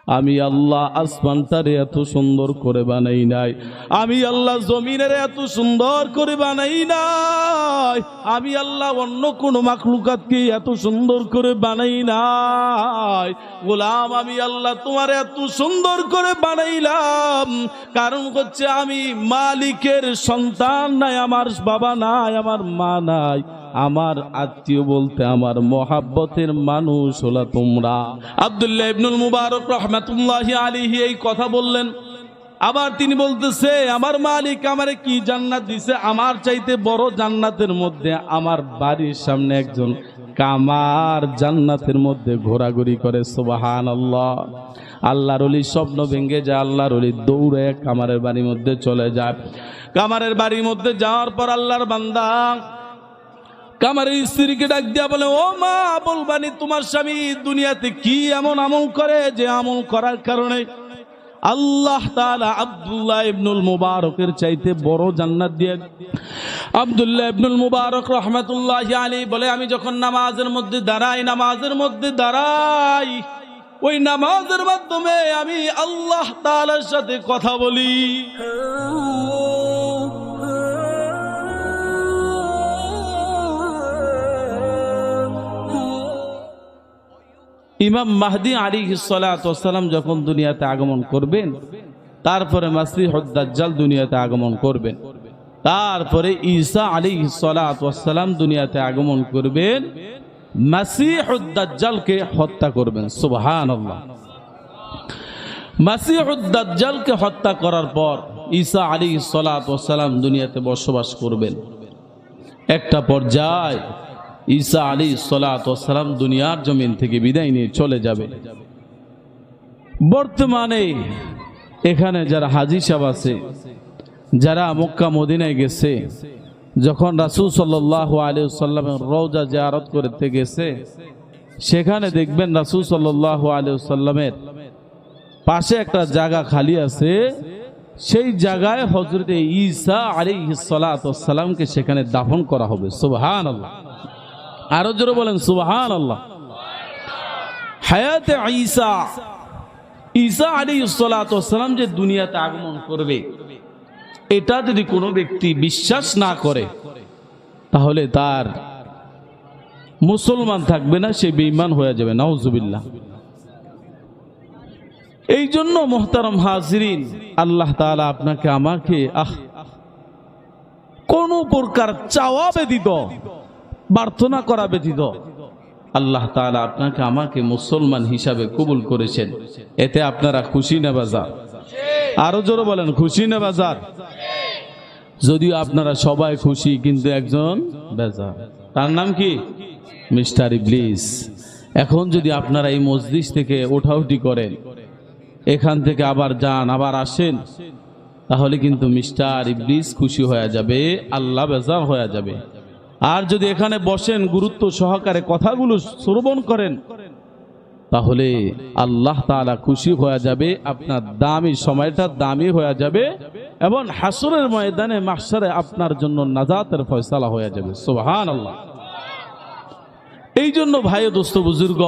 আমি আল্লাহ আসমানটারে এত সুন্দর করে বানাই নাই, আমি আল্লাহ জমিনের এত সুন্দর করে বানাই নাই, আমি আল্লাহ অন্য কোন মাখলুকাতকে এত সুন্দর করে বানাই নাই। গোলাম, আমি আল্লাহ তোমার এত সুন্দর করে বানাইলাম কারণ হচ্ছে আমি মালিকের সন্তান নাই, আমার বাবা নাই, আমার মা নাই, আমার আত্মীয় বলতে আমার মহাব্বতের মানুষ হলো তোমরা। আব্দুল্লাহ ইবনুল মুবারক রাহমাতুল্লাহি আলাইহি এই কথা বললেন। আবার তিনি বলতেছে, আমার মালিক আমারে কি জান্নাত দিছে, আমার চাইতে বড় জান্নাতের মধ্যে আমার বাড়ির সামনে একজন কামার জান্নাতের মধ্যে ঘোরাঘুরি করে। সুবহানাল্লাহ। আল্লাহর ওলি স্বপ্ন ভেঙে যায়, আল্লাহর ওলি দৌড়ে কামারের বাড়ির মধ্যে চলে যায়। কামারের বাড়ির মধ্যে যাওয়ার পর আল্লাহর বান্দা কামারের স্ত্রীকে ডাক দিয়া বলে, ও মা, বলবানি তোমার স্বামী দুনিয়াতে কি এমন আমল করে যে আমল করার কারণে আল্লাহ তাআলা আব্দুল্লাহ ইবনুল মুবারকের চাইতে বড় জান্নাত দিয়ে। আব্দুল্লাহ ইবনুল মুবারক রাহমাতুল্লাহি আলাইহি বলে, আমি যখন নামাজের মধ্যে দাঁড়াই ওই নামাজের মাধ্যমে আমি আল্লাহ তাআলার সাথে কথা বলি। ইমাম মাহদী আলাইহিস সালাতু ওয়াস সালাম যখন দুনিয়াতে আগমন করবেন, তারপরে মাসিহুদ দাজ্জাল দুনিয়াতে আগমন করবেন, তারপরে ঈসা আলাইহিস সালাতু ওয়াস সালাম দুনিয়াতে আগমন করবেন, মাসিহুদ দাজ্জালকে হত্যা করবেন। সুবহানাল্লাহ। মাসিহুদ দাজ্জালকে হত্যা করার পর ঈসা আলাইহিস সালাতু ওয়াস সালাম দুনিয়াতে বসবাস করবেন। একটা পর্যায়ে ঈসা আলাইহিস সালাতু ওয়াস সালাম দুনিয়ার জমিন থেকে বিদায় নিয়ে চলে যাবে। বর্তমানে এখানে যারা হাজী সাহেব আছে, যারা মক্কা মদিনায় গেছে, যখন রাসূল সাল্লাল্লাহু আলাইহি ওয়াসাল্লামের রওজা জিয়ারত করতে গেছে, সেখানে দেখবেন রাসূল সাল্লাল্লাহু আলাইহি ওয়াসাল্লামের পাশে একটা জায়গা খালি আছে, সেই জায়গায় হযরত ঈসা আলাইহিস সালাতু ওয়াস সালামকে সেখানে দাফন করা হবে। সুবহানাল্লাহ। আরো জোরে বলেন সুবহানাল্লাহ। হায়াতে ঈসা আলাইহিস সালাতু ওয়াস সালাম যে দুনিয়াতে আগমন করবে, এটা যদি কোনো ব্যক্তি বিশ্বাস না করে তাহলে তার মুসলমান থাকবে না, সে বেঈমান হয়ে যাবে। নাউজুবিল্লাহ। এই জন্য মুহতারাম হাজিরিন, আল্লাহ তাআলা আপনাকে আমাকে কোন প্রকার চাওয়া ব্যতীত, প্রার্থনা করা ব্যতীত আল্লাহ তাআলা আপনাকে আমাকে মুসলমান হিসাবে কবুল করেছেন। এতে আপনারা খুশি না বাজার? আরো জোরে বলেন, খুশি না বাজার? যদিও আপনারা সবাই খুশি, কিন্তু একজন বেজার। তার নাম কি? মিস্টার ইবলিস। এখন যদি আপনারা এই মজলিস থেকে ওঠাউঠি করেন, এখান থেকে আবার যান আবার আসেন, তাহলে কিন্তু মিস্টার ইবলিস খুশি হয়ে যাবে, আল্লাহ বেজার হয়ে যাবে। আর যদি এখানে বসেন, গুরুত্ব সহকারে কথাগুলো শ্রবণ করেন, তাহলে আল্লাহ তাআলা খুশি হয়ে যাবে, আপনার দামি সময়টা দামি হয়ে যাবে, এবং হাসরের ময়দানে মাহশারে আপনার জন্য নাজাতের ফয়সালা হয়ে যাবে। সুবহানাল্লাহ। এই জন্য ভাই ও দোস্ত বুজুর্গ,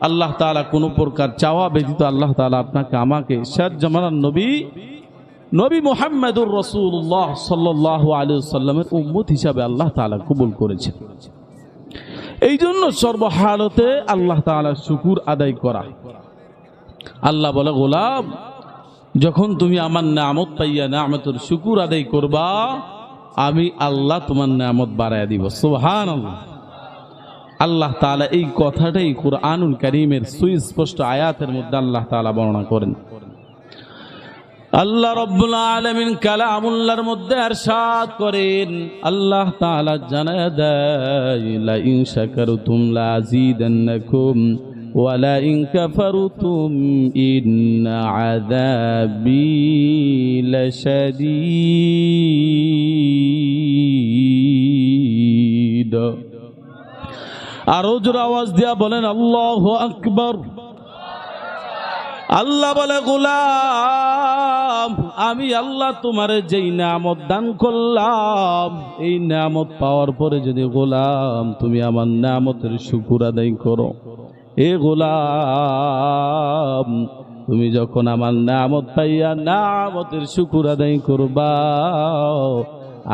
আল্লাহ তাআলা কোনো প্রকার চাওয়া ব্যতীত আল্লাহ তাআলা আপনাকে আমাকে শেষ জামানার নবী মুহাম্মদুর রাসূলুল্লাহ সাল্লাল্লাহু আলাইহি ওয়াসাল্লামের উম্মত হিসাবে আল্লাহ তাআলা কবুল করেছেন। এই জন্য সর্বহালতে আল্লাহ তাআলার শুকর আদায় করা। আল্লাহ বলে, গোলাম, যখন তুমি আমার নিয়ামত পাইয়া নিয়ামতের শুকর আদায় করবা, আমি আল্লাহ তোমার নিয়ামত বাড়ায়া দিব। সুবহানাল্লাহ। আল্লাহ তাআলা এই কথাটাই কুরআনুল কারীমের সুস্পষ্ট আয়াতের মধ্যে আল্লাহ তাআলা বর্ণনা করেন। আল্লাহ রাব্বুল আলামিন কালামুল্লাহর মধ্যে ইরশাদ করেন, আল্লাহ তাআলা জানায় দেয়, লা ইন শাকারতুম লা আযীদান্নাকুম ওয়া লা ইন কাফারতুম ইন্না আযাবী লাশাদীদ। আরো জোরে আওয়াজ দিয়া বলেন আল্লাহু আকবার। আল্লাহ বলে, গোলাম, আমি আল্লাহ তোমারে যেই নিয়ামত দান করলাম, এই নিয়ামত পাওয়ার পরে যদি গোলাম তুমি আমার নিয়ামতের শুকর আদায় করো, এ গোলাম, তুমি যখন আমার নিয়ামত পাইয়া নিয়ামতের শুকর আদায় করবা,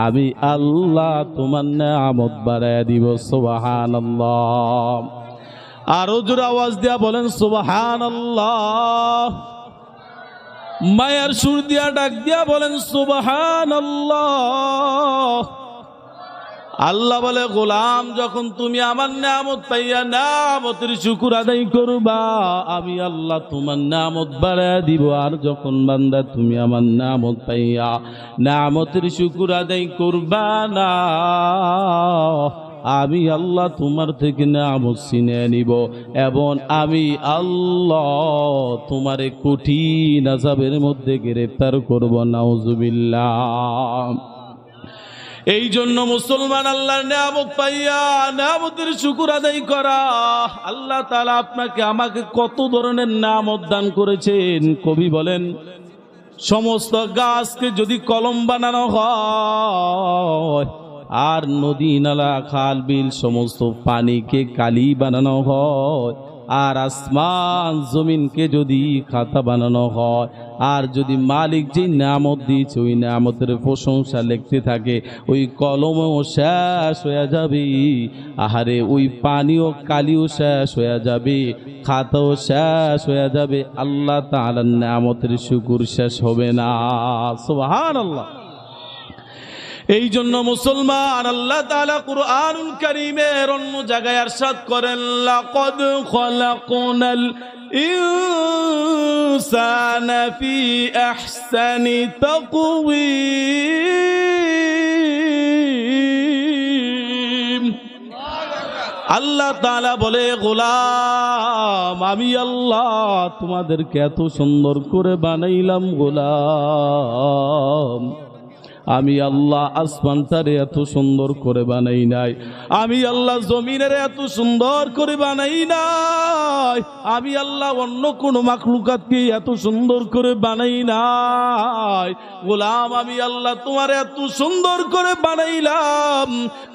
আমি আল্লাহ তোমার নিয়ামত বাড়াইয়া দিব। সুবহানাল্লাহ। আরো জোরে আওয়াজ দিয়া বলেন সুবহানাল্লাহ। মায়ের সুর দিয়া ডাক দিয়া বলেন সুবহানাল্লাহ। আল্লাহ বলে, গোলাম যখন তুমি আমার নিয়ামত পাইয়া নিয়ামতের শুকর আদায় করবা, আমি আল্লাহ তোমার নিয়ামত বাড়াইয়া দিব। আর যখন বান্দা তুমি আমার নিয়ামত পাইয়া নিয়ামতের শুকর আদায় করবা না, আমি আল্লাহ তোমার থেকে নিয়ামত ছিনিয়ে নিব এবং আমি আল্লাহ তোমারে কঠিন আযাবের মধ্যে গ্রেফতার করব। নাউজুবিল্লাহ। এই জন্য মুসলমান আল্লাহর নিয়ামত পাইয়া নিয়ামতের শুকর আদায় করা। আল্লাহ তাআলা আপনাকে আমাকে কত ধরনের নিয়ামত দান করেছেন। কবি বলেন, সমস্ত গাছকে যদি কলম বানানো হয়, আর নদী নালা খাল বিল সমস্ত পানিকে কালি বানানো হয়, আর আসমান জমিনকে যদি খাতা বানানো হয়, আর যদি মালিক যে নিয়ামত দিয়েছে ওই নিয়ামতের প্রশংসা লিখতে থাকে, ওই কলমও শেষ হয়ে যাবে। আহারে ওই পানিও কালিও শেষ হয়ে যাবে, খাতাও শেষ হয়ে যাবে, আল্লাহ তাআলার নিয়ামতের শুকর শেষ হবে না। সুবহানাল্লাহ। এই জন্য মুসলমান আল্লাহ তাআলা কুরআনুল কারীমের অন্য জায়গায় ইরশাদ করেন, লাকাদ খালাকনাল ইনসানা ফি আহসানি তাকওয়িম। আল্লাহ তাআলা বলে, গোলাম আমি আল্লাহ তোমাদেরকে এত সুন্দর করে বানাইলাম গোলাম। আমি আল্লাহ আসমানটারে এত সুন্দর করে বানাই নাই, আমি আল্লাহ জমিনের এত সুন্দর করে বানাই নাই, আমি আল্লাহ অন্য কোন মাখলুকাতকে এত সুন্দর করে বানাই নাই। গোলাম আমি আল্লাহ তোমার এত সুন্দর করে বানাইলাম,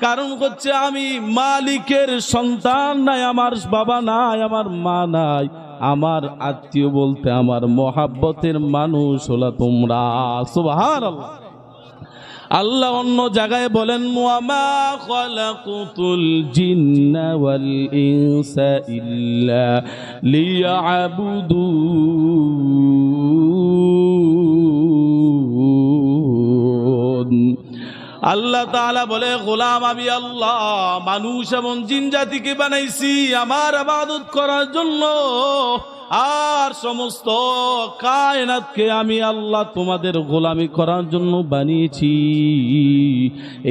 কারণ হচ্ছে আমি মালিকের সন্তান নাই, আমার বাবা নাই, আমার মা নাই, আমার আত্মীয় বলতে আমার মহাব্বতের মানুষ হলা তোমরা। সুবহানাল্লাহ। আল্লাহ অন্য জায়গায় বলেন, ওয়ামা খালাকুতুল জিন্না ওয়াল ইনসা ইল্লা লিয়াবুদুন। আল্লাহ তাআলা বলে, গোলাম আমি আল্লাহ মানুষ এবং জিন জাতিকে বানাইছি আমার ইবাদত করার জন্য, আর সমস্ত কায়নাতকে আমি আল্লাহ তোমাদের গোলামি করার জন্য বানিয়েছি।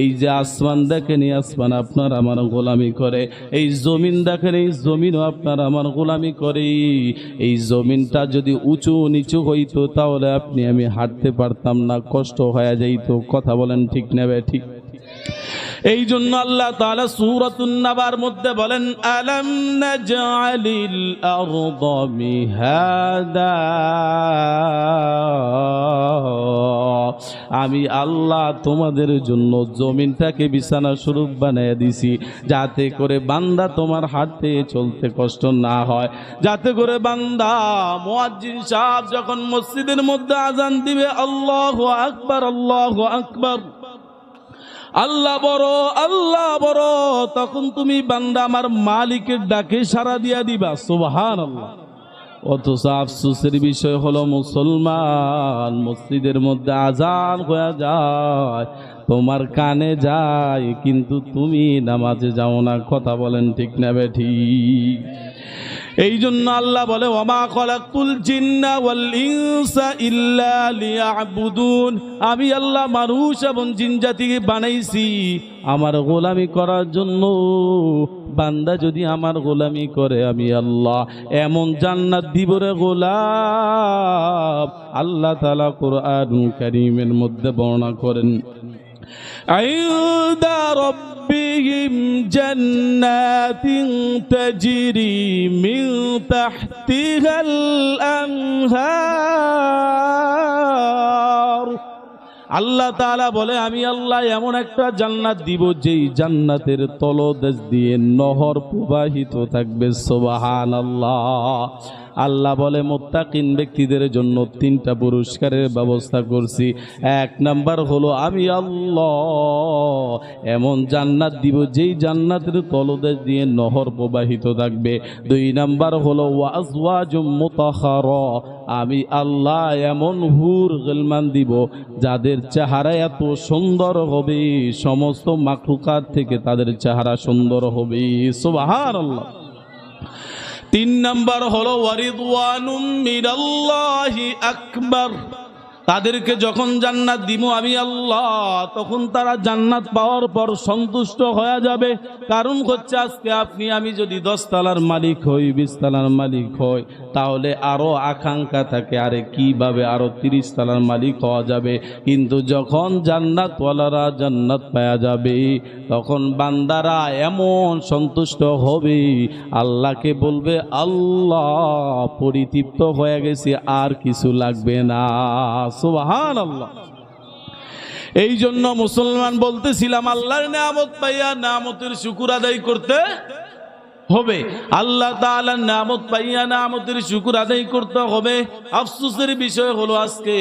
এই যে আসমান দেখেন, এই আসমান আপনার আমার গোলামি করে, এই জমিন দেখেন, এই জমিনও আপনার আমার গোলামি করে। এই জমিনটা যদি উঁচু নিচু হইতো তাহলে আপনি আমি হাঁটতে পারতাম না, কষ্ট হয়ে যাইতো। কথা বলেন ঠিক নেবে ঠিক। এই জন্য আল্লাহ তাআলা সূরাতুন নাবার মধ্যে বলেন, আলাম নাজআলিল আরদা মিহাদা। আমি আল্লাহ তোমাদের জন্য জমিনটাকে বিছানা স্বরূপ বানিয়ে দিছি, যাতে করে বান্দা তোমার হাঁটতে চলতে কষ্ট না হয়, যাতে করে বান্দা মুয়াজ্জিন সাহেব যখন মসজিদের মধ্যে আজান দিবে, আল্লাহু আকবার আল্লাহু আকবার, আল্লাহ বড় আল্লাহ বড়, তখন তুমি বান্দা আমার মালিকের ডাকে সাড়া দিয়া দিবা। সুবহানাল্লাহ। অথচ আফসোসের বিষয় হলো মুসলমান মসজিদের মধ্যে আজান হয়ে যায়, তোমার কানে যায়, কিন্তু তুমি নামাজে যাও না। কথা বলেন ঠিক না ঠিক? এই জন্য আল্লাহ বলে, ওয়ামা খালাকতুল জিন্না ওয়াল ইনসা ইল্লা লিয়াবুদুন। আমি আল্লাহ মানুষ এবং জিন জাতিকে বানাইছি আমার গোলামি করার জন্য। বান্দা যদি আমার গোলামি করে আমি আল্লাহ এমন জান্নাত দিব রে গোলাম। আল্লাহ তাআলা কুরআনুল কারীমের মধ্যে বর্ণনা করেন, আইন্দা রব্বিহিম জান্নাতিন তাজরি মিন তাহতিহাল আনহার। আল্লাহ তাআলা বলে আমি আল্লাহ এমন একটা জান্নাত দিব যেই জান্নাতের তলদেশ দিয়ে নহর প্রবাহিত থাকবে। সুবহানাল্লাহ। আল্লাহ বলে মুত্তাকিন ব্যক্তিদের জন্য 3টা পুরস্কারের ব্যবস্থা করছি। 1 নাম্বার হলো আমি আল্লাহ এমন জান্নাত দিব যেই জান্নাতের তলদেশ দিয়ে নহর প্রবাহিত থাকবে। 2 নাম্বার হলো ওয়াজওয়াজুম মুতাহহারা, আমি আল্লাহ এমন হুর গিলমান দিব যাদের চেহারা এত সুন্দর হবে সমস্ত মাখলুকাত থেকে তাদের চেহারা সুন্দর হবে। সুবহানাল্লাহ। 3 নাম্বার হলো ওয়ারিদওয়ানুম মিনাল্লাহি আকবার, তাদেরকে যখন জান্নাত দিব আমি আল্লাহ তখন তারা জান্নাত পাওয়ার পর সন্তুষ্ট হয়ে যাবে। কারণ হচ্ছে আজকে আপনি আমি যদি 10 তলার মালিক হই, 20 তলার মালিক হই, তাহলে আরো আকাঙ্ক্ষা থাকে আরে কিভাবে আরো 30 তলার মালিক হওয়া যাবে। কিন্তু যখন জান্নাতওয়ালারা জান্নাত পাওয়া যাবে তখন বান্দারা এমন সন্তুষ্ট হবে আল্লাহকে বলবে আল্লাহ পরিতৃপ্ত হয়ে গেছে, আর কিছু লাগবে না। সুবহানাল্লাহ। এই জন্য মুসলমান বলতেছিলাম আল্লাহর নিয়ামত পাইয়া নিয়ামতের শুকর আদায় করতে হবে। আল্লাহ তাআলার নিয়ামত পাইয়া নিয়ামতের শুকর আদায় করতে হবে। আফসোসের বিষয় হলো আজকে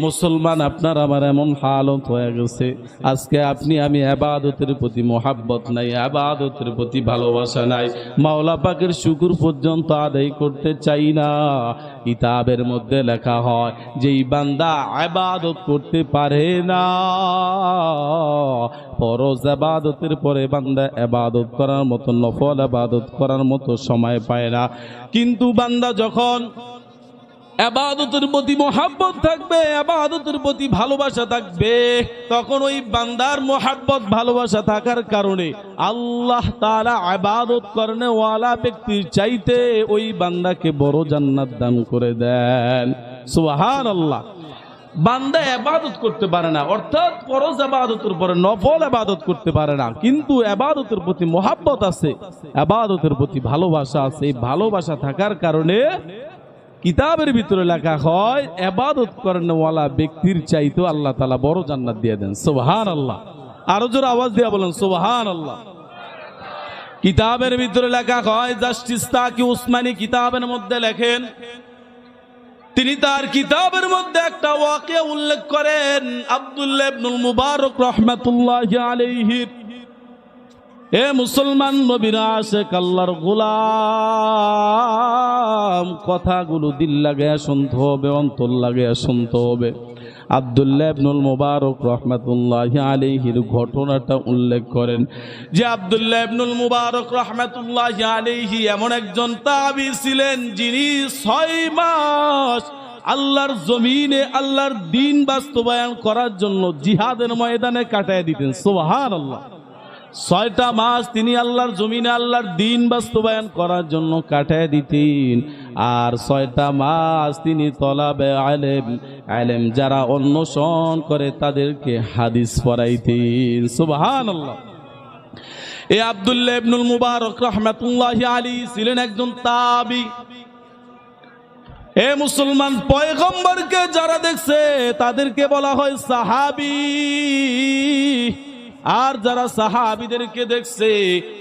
মুসলমান আপনার আমার এমন হালত হয়ে গেছে, আজকে আপনি আমি ইবাদতের প্রতি মোহাব্বত নাই, ইবাদতের প্রতি ভালোবাসা নাই, মাওলা পাকের শুকর পর্যন্ত আদায় করতে চাই না। কিতাবের মধ্যে লেখা হয় যেই বান্দা ইবাদত করতে পারে না, ফরজ ইবাদতের পরে বান্দা ইবাদত করার মতো নফল ইবাদত করার মতো সময় পায় না। কিন্তু বান্দা যখন ইবাদতের প্রতি মোহাব্বত থাকবে, ইবাদতের প্রতি ভালোবাসা থাকবে, তখন ওই বান্দার মোহাব্বত ভালোবাসা থাকার কারণে আল্লাহ তাআলা ইবাদত করনে ওয়ালা ব্যক্তির চাইতে ওই বান্দাকে বড় জান্নাত দান করে দেন। সুবহানাল্লাহ। বান্দা ইবাদত করতে পারে না, অর্থাৎ ফরজ ইবাদতের পরে নফল ইবাদত করতে পারে না, কিন্তু ইবাদতের প্রতি মোহাব্বত আছে, ইবাদতের প্রতি ভালোবাসা আছে। এই ভালোবাসা থাকার কারণে কিতাবের ভিতরে লেখা হয় ইবাদত করেনওয়ালা ব্যক্তির চাইতে আল্লাহ তাআলা বড় জান্নাত দিয়ে দেন। সুবহানাল্লাহ। আরো জোরে আওয়াজ দিয়ে বলেন সুবহানাল্লাহ। কিতাবের ভিতরে লেখা হয় জাস্টিস তাকি উসমানী কিতাবের মধ্যে লেখেন, তিনি তার কিতাবের মধ্যে একটা ওয়াকিয়া উল্লেখ করেন আব্দুল্লাহ ইবনুল মুবারক রাহমাতুল্লাহি আলাইহি। এ মুসলমান নবীর আশিক আল্লাহর গোলাম, কথাগুলো দিল লাগায়া শুনতে হবে, অন্তর লাগায়া শুনতে হবে। আব্দুল্লাহ ইবনুল মুবারক রাহমাতুল্লাহি আলাইহির ঘটনাটা উল্লেখ করেন যে আব্দুল্লাহ ইবনুল মুবারক রাহমাতুল্লাহি আলাইহি এমন একজন তাবী ছিলেন যিনি 6 মাস আল্লাহর জমিনে আল্লাহর দ্বীন বাস্তবায়ন করার জন্য জিহাদের ময়দানে কাটায় দিতেন। সুবহানাল্লাহ। 6টা মাস তিনি আল্লাহর জমিনে আল্লাহর দ্বীন বাস্তবায়ন করার জন্য কাটায় দিতেন, আর 6টা মাস তিনি তলাবে আলেম যারা অন্বেষণ করে তাদেরকে হাদিস পড়াইতেন। সুবহানাল্লাহ। এই আব্দুল্লাহ ইবনুল মুবারক রাহমাতুল্লাহি আলাইহি ছিলেন একজন তাবী। এ মুসলমান, পয়গম্বরকে যারা দেখছে তাদেরকে বলা হয় সাহাবী, আর যারা সাহাবীদেরকে দেখছে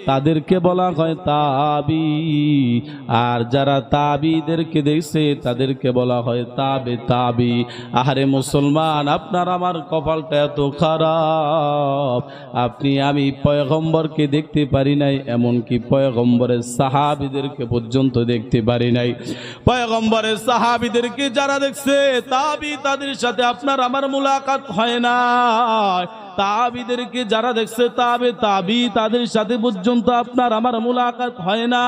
তাদেরকে বলা হয় তাবী, আর যারা তাবীদেরকে দেখছে তাদেরকে বলা হয় তাবে তাবী। আরে মুসলমান, আপনার আমার কপালটা এত খারাপ, আপনি আমি পয়গম্বরকে দেখতে পারি নাই, এমনকি পয়গম্বরের সাহাবীদেরকে পর্যন্ত দেখতে পারি নাই। পয়গম্বরের সাহাবীদেরকে যারা দেখছে তাবী, তাদের সাথে আপনার আমার মুলাকাত হয় না। তাবীদেরকে যারা দেখছে তাবী, তাদের সাথে পর্যন্ত আপনার আমার মুলাকাত হয় না।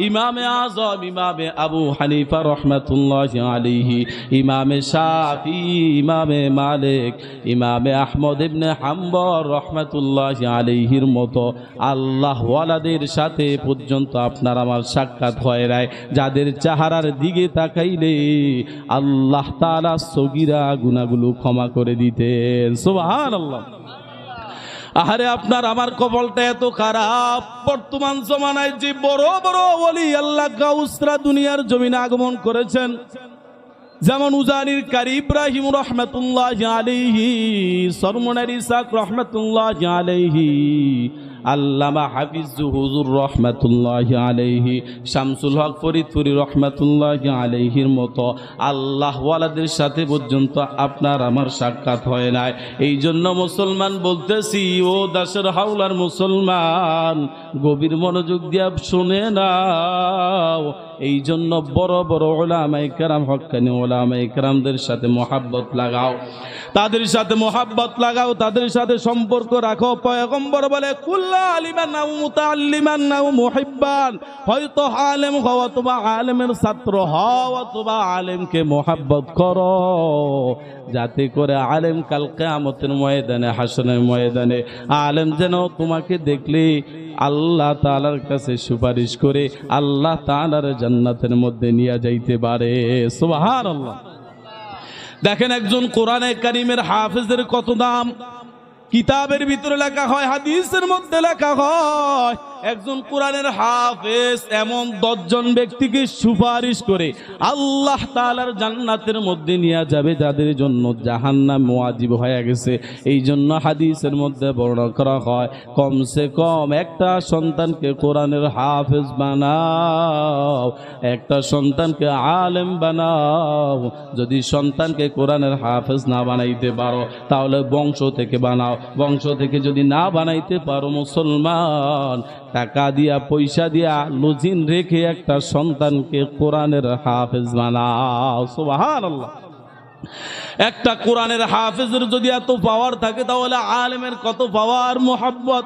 ইমামে আযম ইমামে আবু হানিফা রাহমাতুল্লাহি আলাইহি, ইমামে শাফি, ইমামে মালিক, ইমামে আহমদ ইবনে হাম্বল রাহমাতুল্লাহি আলাইহির মতো আল্লাহ ওয়ালাদের সাথে পর্যন্ত আপনার আমার সাক্ষাৎ হয় নাই, যাদের চেহারার দিকে তাকাইলে আল্লাহ তাআলা সগীরা গুনাহগুলো ক্ষমা করে দিতেন। সুবহানাল্লাহ। আরে আপনার আমার কপালটা এত খারাপ, বর্তমান জমানায় যে বড় বড় ওলি আল্লাহ গাউসরা দুনিয়ার জমিনে আগমন করেছেন, যেমন উজানির কারি ইব্রাহিম রহমাতুল্লাহ আলাইহি, সরমনের ইসাক রহমাতুল্লাহ আলাইহি, আল্লামা হাফিজ হুজুর রহমাতুল্লাহ আলাইহি, শামসুল হক ফরিদপুরি রহমাতুল্লাহ আলাইহির মতো আল্লাহওয়ালাদের সাথে পর্যন্ত আপনার আমার সাক্ষাৎ হয় নাই। এই জন্য মুসলমান বলতেছি, ও দাসের হাওলার মুসলমান, গভীর মনোযোগ দিয়ে শুনে নাও। এই জন্য বড় বড় উলামায়ে কেরাম, হক্কানি উলামায়ে কেরামদের সাথে মহাব্বত লাগাও, তাদের সাথে মহাব্বত লাগাও, তাদের সাথে সম্পর্ক রাখো। পয়গম্বর বলে, কুল্লা আলিমান নাও মুতাআল্লিমান নাও মুহিব্বান, হয়তো আলেম হও অথবা আলেমের ছাত্র হও অথবা আলেমকে মহাব্বত করো, যাতে করে আলেম কাল কিয়ামতের ময়দানে, হাসরের ময়দানে আলেম যেন তোমাকে দেখলে আল্লাহ তাআলার কাছে সুপারিশ করে আল্লাহ তাআলার জান্নাতের মধ্যে নিয়ে যাইতে পারে। সুবহানাল্লাহ। দেখেন একজন কোরআনে কারীমের হাফেজের কত দাম। কিতাবের ভিতরে লেখা হয়, হাদিসের মধ্যে লেখা হয়, একজন কোরআনের হাফেজ এমন 10 জন ব্যক্তিকে সুপারিশ করে আল্লাহ তাআলার জান্নাতের মধ্যে নিয়ে যাবে, যাদের জন্য জাহান্নাম ওয়াজিব হয়ে গেছে। এই জন্য হাদিসের মধ্যে বর্ণনা করা হয়, কমসে কম একটা সন্তানকে কোরআনের হাফেজ বানাও, একটা সন্তানকে আলেম বানাও। যদি সন্তানকে কোরআনের হাফেজ না বানাইতে পারো তাহলে বংশ থেকে বানাও, বংশ থেকে যদি না বানাইতে পারো মুসলমান, টাকা দিয়া পয়সা দিয়া লজিন রেখে একটা সন্তানকে কোরআনের হাফেজ বানাও। সুবহানাল্লাহ। একটা কোরআনের হাফেজের যদি এত পাওয়ার থাকে তাহলে আলেমের কত পাওয়ার, মুহাব্বত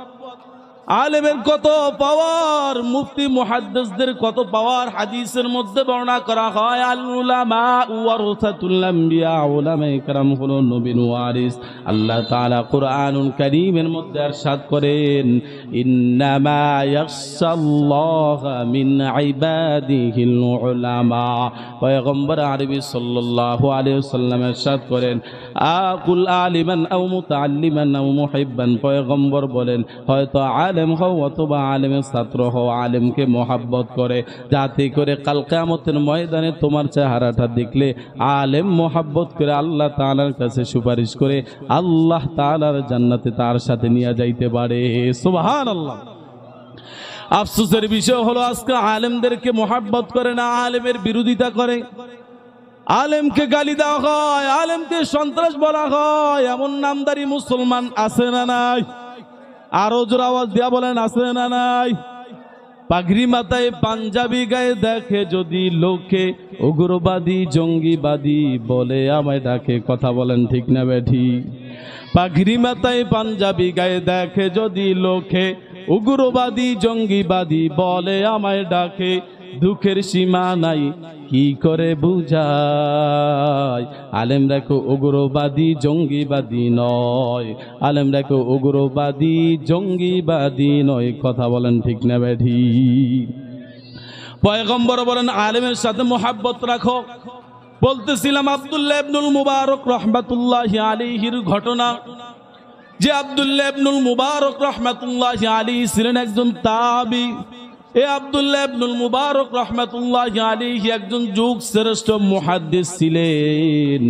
আলেমের কত পাওয়ার, মুফতি মুহাদ্দিসদের কত পাওয়ার। হাদিসের মধ্যে বর্ণনা করা হয়, আল উলামা ওয়ারাসাতুল আম্বিয়া, উলামায়ে কেরাম হলো নবীর ওয়ারিস। আল্লাহ তাআলা কুরআনুল কারীমের মধ্যে ইরশাদ করেন, ইন্নামা ইয়াখশাল্লাহা মিন ইবাদিহিল উলামা। পয়গম্বর আরবি সাল্লাল্লাহু আলাইহি ওয়াসাল্লাম ইরশাদ করেন, আকুল আলিমান আও মুতাআল্লিমান আও মুহিব্বান। পয়গম্বর বলেন, হয়তো আলেম হও অথবা আলেমের ছাত্র হও, আলেমকে মহাব্বত করে, যাতে করে কাল কিয়ামতের ময়দানে তোমার চেহারাটা দেখলে আলেম মহাব্বত করে আল্লাহ তাআলার কাছে সুপারিশ করে আল্লাহ তাআলার জান্নাতে তার সাথে নিয়ে যাইতে পারে। সুবহানাল্লাহ। আফসোসের বিষয় হলো আজকে আলেমদেরকে মহাব্বত করে না, আলেমের বিরোধিতা করে, আলেমকে গালি দেওয়া হয়, আলেমকে সন্ত্রাস বলা হয়। এমন নামদারি মুসলমান আছে না নাই? আরো জোর আওয়াজ দিয়া বলেন, আছে না নাই? পাগড়ি মাথায় পাঞ্জাবি গায়ে দেখে যদি লোকে, উগ্রবাদী জঙ্গিবাদী বলে আমায় ডাকে। কথা বলেন ঠিক না বেঠি? পাগড়ি মাথায় পাঞ্জাবি গায়ে দেখে যদি লোকে, উগ্রবাদী জঙ্গিবাদী বলে আমায় ডাকে। দুঃখের সীমা নাই কি করে বুঝাই, আলেম রাখো উগ্রবাদী জঙ্গিবাদী নয়, আলেম রাখো উগ্রবাদী জঙ্গিবাদী নয়। কথা বলেন ঠিক না বেঠি? পয়গম্বর বলেন আলেমের সাথে মুহাব্বত রাখো। বলতেছিলাম আব্দুল্লাহ ইবনুল মুবারক রহমাতুল্লাহি আলাইহির ঘটনা, যে আব্দুল্লাহ ইবনুল মুবারক রহমাতুল্লাহি আলাইহি ছিলেন একজন তাবী। এ আব্দুল্লাহ ইবনুল মুবারক রাহমাতুল্লাহি আলাইহি একজন যুগ শ্রেষ্ঠ মুহাদ্দিস ছিলেন।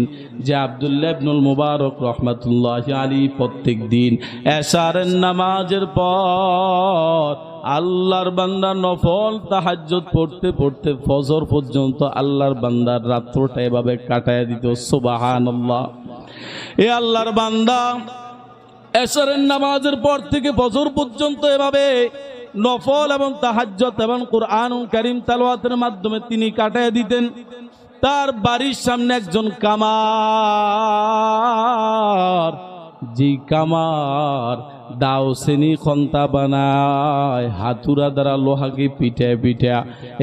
যে আব্দুল্লাহ ইবনুল মুবারক রাহমাতুল্লাহি আলাইহি প্রত্যেক দিন এশারের নামাজের পর আল্লাহর বান্দা নফল তাহাজ্জুদ পড়তে পড়তে ফজর পর্যন্ত আল্লাহর বান্দার রাত্রটা এভাবে কাটায় দিত। সুবহানাল্লাহ। এ আল্লাহর বান্দা এশারের নামাজের পর থেকে ফজর পর্যন্ত এভাবে নফল এবং তাহাজ্জুদ এবং কুরআনুল কারীম তেলাওয়াতের মাধ্যমে তিনি কাটায় দিতেন। তার বাড়ির সামনে একজন কামার, যে কামার দাও শ্রেণী খন্তা বানায়, হাতুরা দ্বারা লোহাকে পিটায় পিটা।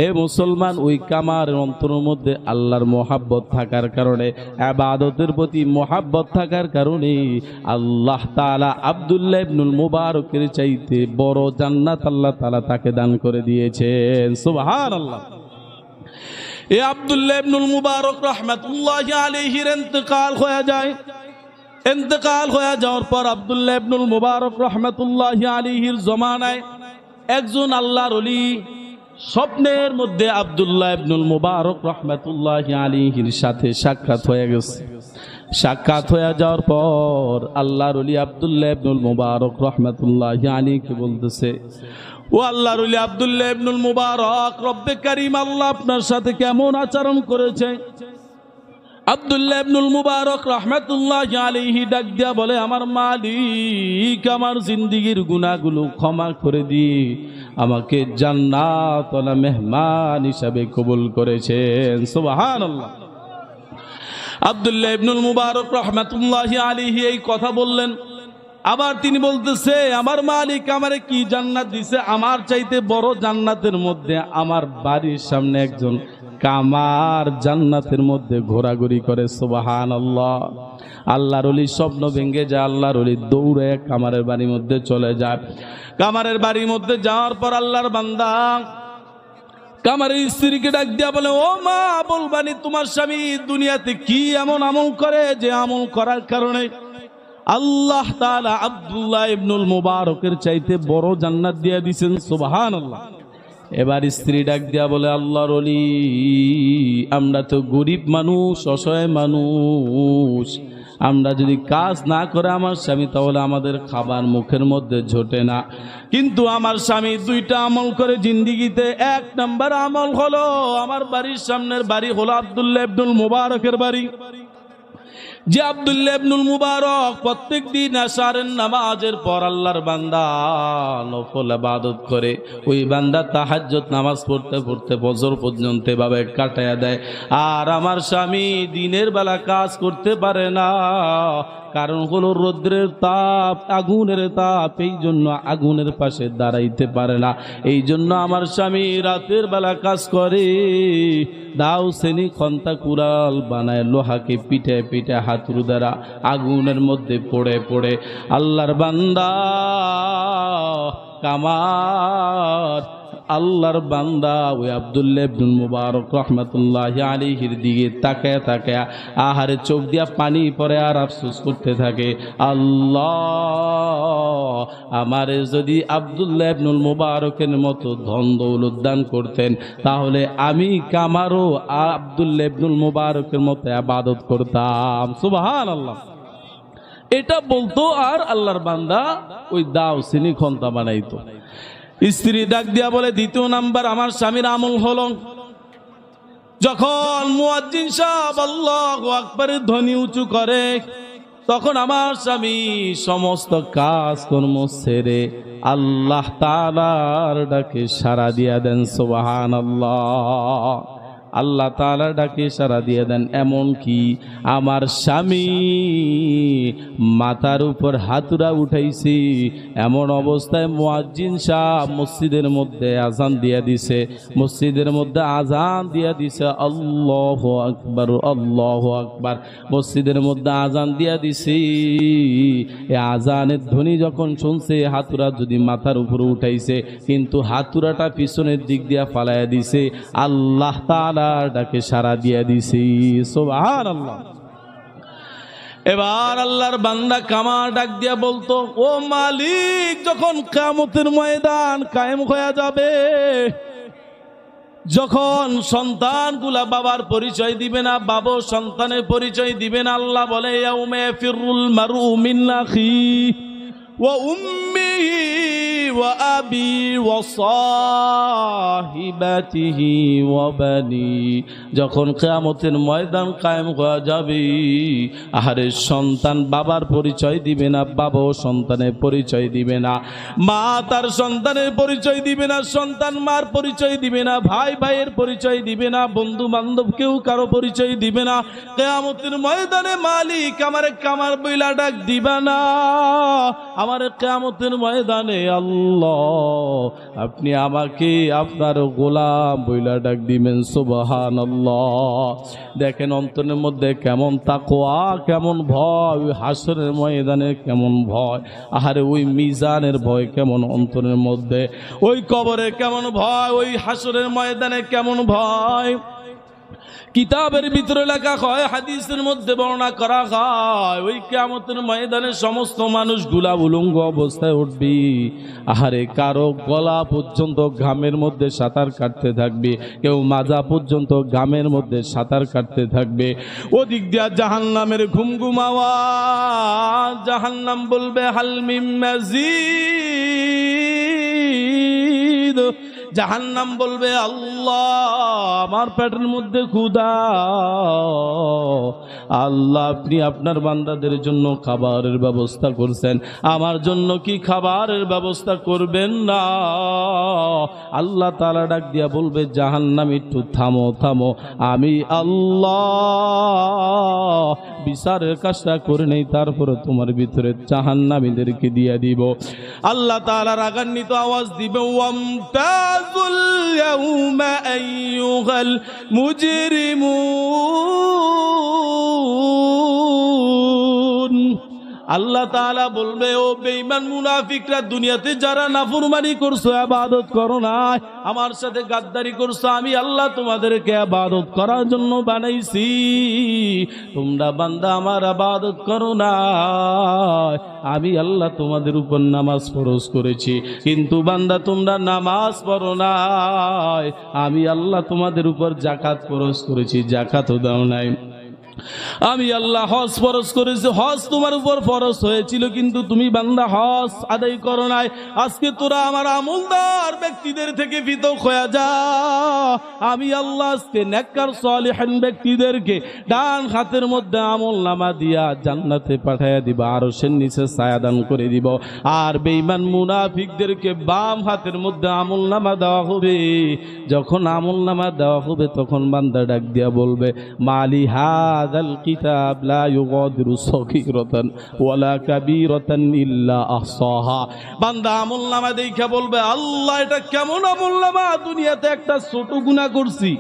এ মুসলমান, ওই কামারের অন্তরের মধ্যে আল্লাহর মোহাব্বত থাকার কারণে, ইবাদতের প্রতি মোহাব্বত থাকার কারণে আল্লাহ তাআলা আব্দুল্লাহ ইবনুল মুবারকের চাইতে বড় জান্নাত আল্লাহ তাআলা তাকে দান করে দিয়েছেন। সুবহানাল্লাহ। এ আব্দুল্লাহ ইবনুল মুবারক রাহমাতুল্লাহি আলাইহির ইন্তেকাল হয়ে যায়। ইন্তেকাল হয়ে যাওয়ার পর আব্দুল্লাহ ইবনুল মুবারক রাহমাতুল্লাহি আলাইহির জমানায় একজন আল্লাহর ওলি, স্বপ্নের মধ্যে আব্দুল্লাহ ইবনুল মুবারক রাহমাতুল্লাহি আলাইহির সাথে সাক্ষাৎ হয়ে গেছে। সাক্ষাৎ হয়ে যাওয়ার পর আল্লাহর ওলি আব্দুল্লাহ ইবনুল মুবারক রাহমাতুল্লাহি আলাইহি বলতেছে, ও আল্লাহর ওলি আব্দুল্লাহ ইবনুল মুবারক, রব্বে কারীম আল্লাহ আপনার সাথে কেমন আচরণ করেছে? আব্দুল্লাহ ইবনুল মুবারক রাহমাতুল্লাহি আলাইহি ডাক দিয়া বলে, আমার মালিক আমার জিন্দেগীর গুনাহগুলো ক্ষমা করে দিয়ে আমাকে জান্নাতওয়ালা মেহমান হিসাবে কবুল করেছেন। সুবহানাল্লাহ। আব্দুল্লাহ ইবনুল মুবারক রাহমাতুল্লাহি আলাইহি এই কথা বললেন। আবার তিনি বলতেছে, আমার মালিক আমারে কি জান্নাত দিছে, আমার চাইতে বড় জান্নাতের মধ্যে আমার বাড়ির সামনে একজন কামার জান্নাতের মধ্যে ঘোরাঘুরি করে। সুবহানাল্লাহ। আল্লাহর ওলি স্বপ্ন ভেঙে যায়, আল্লাহর ওলি দৌড়ে কামারের বাড়ির মধ্যে চলে যায়। কামারের বাড়ির মধ্যে যাওয়ার পর আল্লাহর বান্দা কামারের স্ত্রীকে ডাক দিয়া বলে, ও মা, বলবানি তোমার স্বামী দুনিয়াতে কি এমন আমল করে যে আমল করার কারণে আল্লাহ তাআলা আব্দুল্লাহ ইবনুল মুবারকের চাইতে বড় জান্নাত দিয়া দিয়েছেন। সুবহানাল্লাহ। এবার স্ত্রী ডাক দিয়া বলে, আল্লাহর ওলি, আমরা তো গরিব মানুষ, অসহায় মানুষ, আমরা যদি কাজ না করে আমার স্বামী, তাহলে আমাদের খাবার মুখের মধ্যে ঝোটে না। কিন্তু আমার স্বামী দুইটা আমল করে জিন্দিগিতে। এক নাম্বার আমল হলো, আমার বাড়ির সামনের বাড়ি হলো আব্দুল্লাহ ইবনুল মুবারকের বাড়ি। যে আব্দুল্লাহ ইবনুল মুবারক প্রত্যেক দিন আশারের নামাজের পর আল্লাহর বান্দা নফল ইবাদত করে, ওই বান্দা তাহাজ্জুদ নামাজ পড়তে পড়তে ফজর পর্যন্ত এভাবে কাটায়া দেয়। আর আমার স্বামী দিনের বেলা কাজ করতে পারে না, কারণ হলো রৌদ্রের তাপ, আগুনের তাপ, এই জন্য আগুনের পাশে দাঁড়াইতে পারে না। এই জন্য আমার স্বামী রাতের বেলা কাজ করে, দাও শ্রেণী খন্তা কুড়াল বানায় লোহাকে পিঠে পিঠে হাতুড় দ্বারা আগুনের মধ্যে পড়ে পড়ে আল্লাহর বান্দা কামার আল্লাহর বান্দা ওই আব্দুল্লাহ ইবনুল মুবারক রাহমাতুল্লাহি আলাইহির দিকে তাকায় তাকায় আহারে চোখ দিয়া পানি পড়ে আর আফসোস করতে থাকে, আল্লাহ আমারে যদি আব্দুল্লাহ ইবনুল মুবারকের মতো ধন দৌলত দান করতেন, তাহলে আমি কামারও আব্দুল্লাহ ইবনুল মুবারকের মতো ইবাদত করতাম। সুবহানাল্লাহ। এটা বলতো আর আল্লাহর বান্দা ওই দাও চিনি খন্তা বানাইতো। স্ত্রী ডাক দিয়া বলে, দ্বিতীয় নাম্বার আমার স্বামীর আমল হলো, যখন মুয়াজ্জিন সাহেব আল্লাহু আকবারের ধ্বনি উঁচু করে, তখন আমার স্বামী সমস্ত কাজ কর্ম ছেড়ে আল্লাহ তাআলার ডাকে সাড়া দিয়া দেন। সুবহানাল্লাহ। আল্লাহ তাআলার ডাকে সাড়া দিয়ে দেন। এমন কি আমার স্বামী মাথার উপর হাতুড়া উঠাইছি, এমন অবস্থায় মুয়াজ্জিন সাহেব মসজিদের মধ্যে আজান দিয়া দিছে, মসজিদের মধ্যে আজান দিয়া দিছে, আল্লাহু আকবার আল্লাহু আকবার, মসজিদের মধ্যে আজান দিয়া দিছি। এই আজানের ধ্বনি যখন শুনছে, হাতুড়া যদি মাথার উপরে উঠাইছে, কিন্তু হাতুড়াটা পিছনের দিক দিয়া ফালাইয়া দিছে, আল্লাহ তাআলা ডাকে সাড়া দিয়ে দিছি। সুবহানাল্লাহ। এবার আল্লাহর বান্দা কামার ডাক দিয়া বলতো, ও মালিক, যখন কিয়ামতের ময়দান কায়েম হয়ে যাবে, যখন সন্তানগুলা বাবার পরিচয় দিবে না, বাবা সন্তানের পরিচয় দিবে না, আল্লাহ বলে ইয়াউমা ইয়াফিরুল মারউ মিন আখিহি ওয়া উম্মিহি ওয়া আবি ওয়া সাহিবাতিহি ওয়া বানি। যখন কিয়ামতের ময়দান কায়েম হয়ে যাবে, আহারে সন্তান বাবার পরিচয় দিবে না, বাবাও সন্তানের পরিচয় দিবে না, মা তার সন্তানের পরিচয় দিবে না, সন্তান মার পরিচয় দিবে না, ভাই ভাইয়ের পরিচয় দিবে না, বন্ধু বান্ধব কেউ কারো পরিচয় দিবে না। কিয়ামতের ময়দানে মালিক আমারে কামার বইলা ডাক দিবা না, আমারে কিয়ামতের ময়দানে আল্লাহ আপনি আমাকে আপনার গোলাম বইলা ডাক দিবেন। সুবহানাল্লাহ। দেখেন অন্তরের মধ্যে কেমন তাকওয়া, কেমন ভয়, ওই হাসরের ময়দানে কেমন ভয়, আহারে ওই মিজানের ভয় কেমন অন্তরের মধ্যে, ওই কবরে কেমন ভয়, ওই হাসরের ময়দানে কেমন ভয়। কিতাবের ভিতরে লেখা হয়, হাদিসের মধ্যে বর্ণনা করা হয়, ওই কিয়ামতের ময়দানে সমস্ত মানুষগুলা উলঙ্গ অবস্থায় উঠবি। আহারে কারো গলা পর্যন্ত ঘামের মধ্যে সাঁতার কাটতে থাকবে, কেউ মাজা পর্যন্ত ঘামের মধ্যে সাঁতার কাটতে থাকবে। ওদিক দিয়া জাহান্নামের ঘুমঘুম আওয়াজ, জাহান্নাম বলবে হাল মিন মাজিদ। জাহান্নাম বলবে আল্লাহ আমার পেটের মধ্যে ক্ষুধা, আল্লাহ আপনি আপনার বান্দাদের জন্য খাবারের ব্যবস্থা করছেন, আমার জন্য কি খাবারের ব্যবস্থা করবেন না? আল্লাহ তাআলা ডাক দিয়া বলবে জাহান্নাম একটু থামো থামো, আমি আল্লাহ বিচারের কাজটা করে নেই, তারপরে তোমার ভিতরে জাহান্নামীদেরকে দিয়ে দিব। আল্লাহ তাআলা রাগান্বিত আওয়াজ দিবে, ওয়ামতাজুল ইয়াউমা আইয়ুহাল মুজরিমুন। আল্লাহ তাআলা বলবে, ও বেঈমান মুনাফিকরা, দুনিয়াতে যারা নাফরমানি করছো, ইবাদত করো না, আমার সাথে গাদ্দারি করছো, আমি আল্লাহ তোমাদেরকে ইবাদত করার জন্য বানাইছি, তোমরা বান্দা আমার ইবাদত করো না, আমি আল্লাহ তোমাদের উপর নামাজ ফরজ করেছি, কিন্তু বান্দা তোমরা নামাজ পড়ো না, আমি আল্লাহ তোমাদের উপর যাকাত ফরজ করেছি, যাকাতও দাও নাই। আমি আল্লাহ হজ ফরজ করেছি, হজ তোমার উপর ফরজ হয়েছিল, কিন্তু তুমি বান্দা হজ আদায় করো নাই। আজকে তোরা আমার আমলদার ব্যক্তিদের থেকে পৃথক হয়ে যা, আমি আল্লাহ আজকে নেককার সালিহিন ব্যক্তিদেরকে ডান হাতের মধ্যে আমলনামা দিয়া জান্নাতে পাঠাইয়া দিব, আরশের নিচে ছায়া দান করে দিব। আর বেঈমান মুনাফিকদেরকে বাম হাতের মধ্যে আমলনামা দেওয়া হবে। যখন আমলনামা দেওয়া হবে তখন বান্দা ডাক দিয়া বলবে, মালি হাযাল কিতাব লা ইউগাদিরু সগীরাতান ওয়ালা কাবীরাতান ইল্লা আহসাহা। বান্দা আমলনামা দেখে বলবে, আল্লাহ এটা কেমন আমলনামা, দুনিয়াতে একটা ছোট গুনাহ করছি,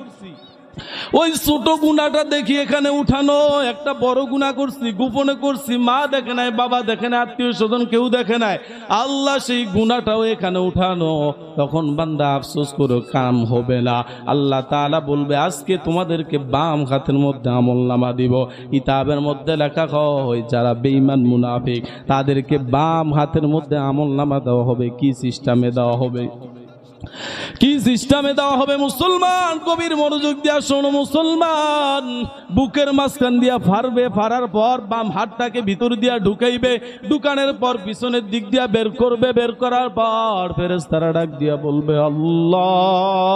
ওই ছোট গুনাহটা দেখি এখানে উঠানো, একটা বড় গুনাহ করছি, গোপনে করছি, মা দেখে নাই, বাবা দেখে নাই, আত্মীয় স্বজন কেউ দেখে নাই, আল্লাহ সেই গুনাহটাও এখানে উঠানো। তখন বান্দা আফসোস করে কাম হবে না। আল্লাহ তাআলা বলবে, আজকে তোমাদেরকে বাম হাতের মধ্যে আমলনামা দিব। কিতাবের মধ্যে লেখা হয়, যারা বেঈমান মুনাফিক তাদেরকে বাম হাতের মধ্যে আমলনামা দেওয়া হবে। কি সিস্টেমে দেওয়া হবে? কি সিস্টেমে দেওয়া হবে? মুসলমান কবির মনোযোগ দিয়া শোনো। মুসলমান বুকের মাঝখান দিয়া ফারবে, ফারার পর বাম হাতটাকে ভিতর দিয়া ঢুকাইবে, ঢুকানোর পর পিছনের দিক দিয়া বের করবে, বের করার পর ফেরেশতারা ডাক দিয়া বলবে, আল্লাহ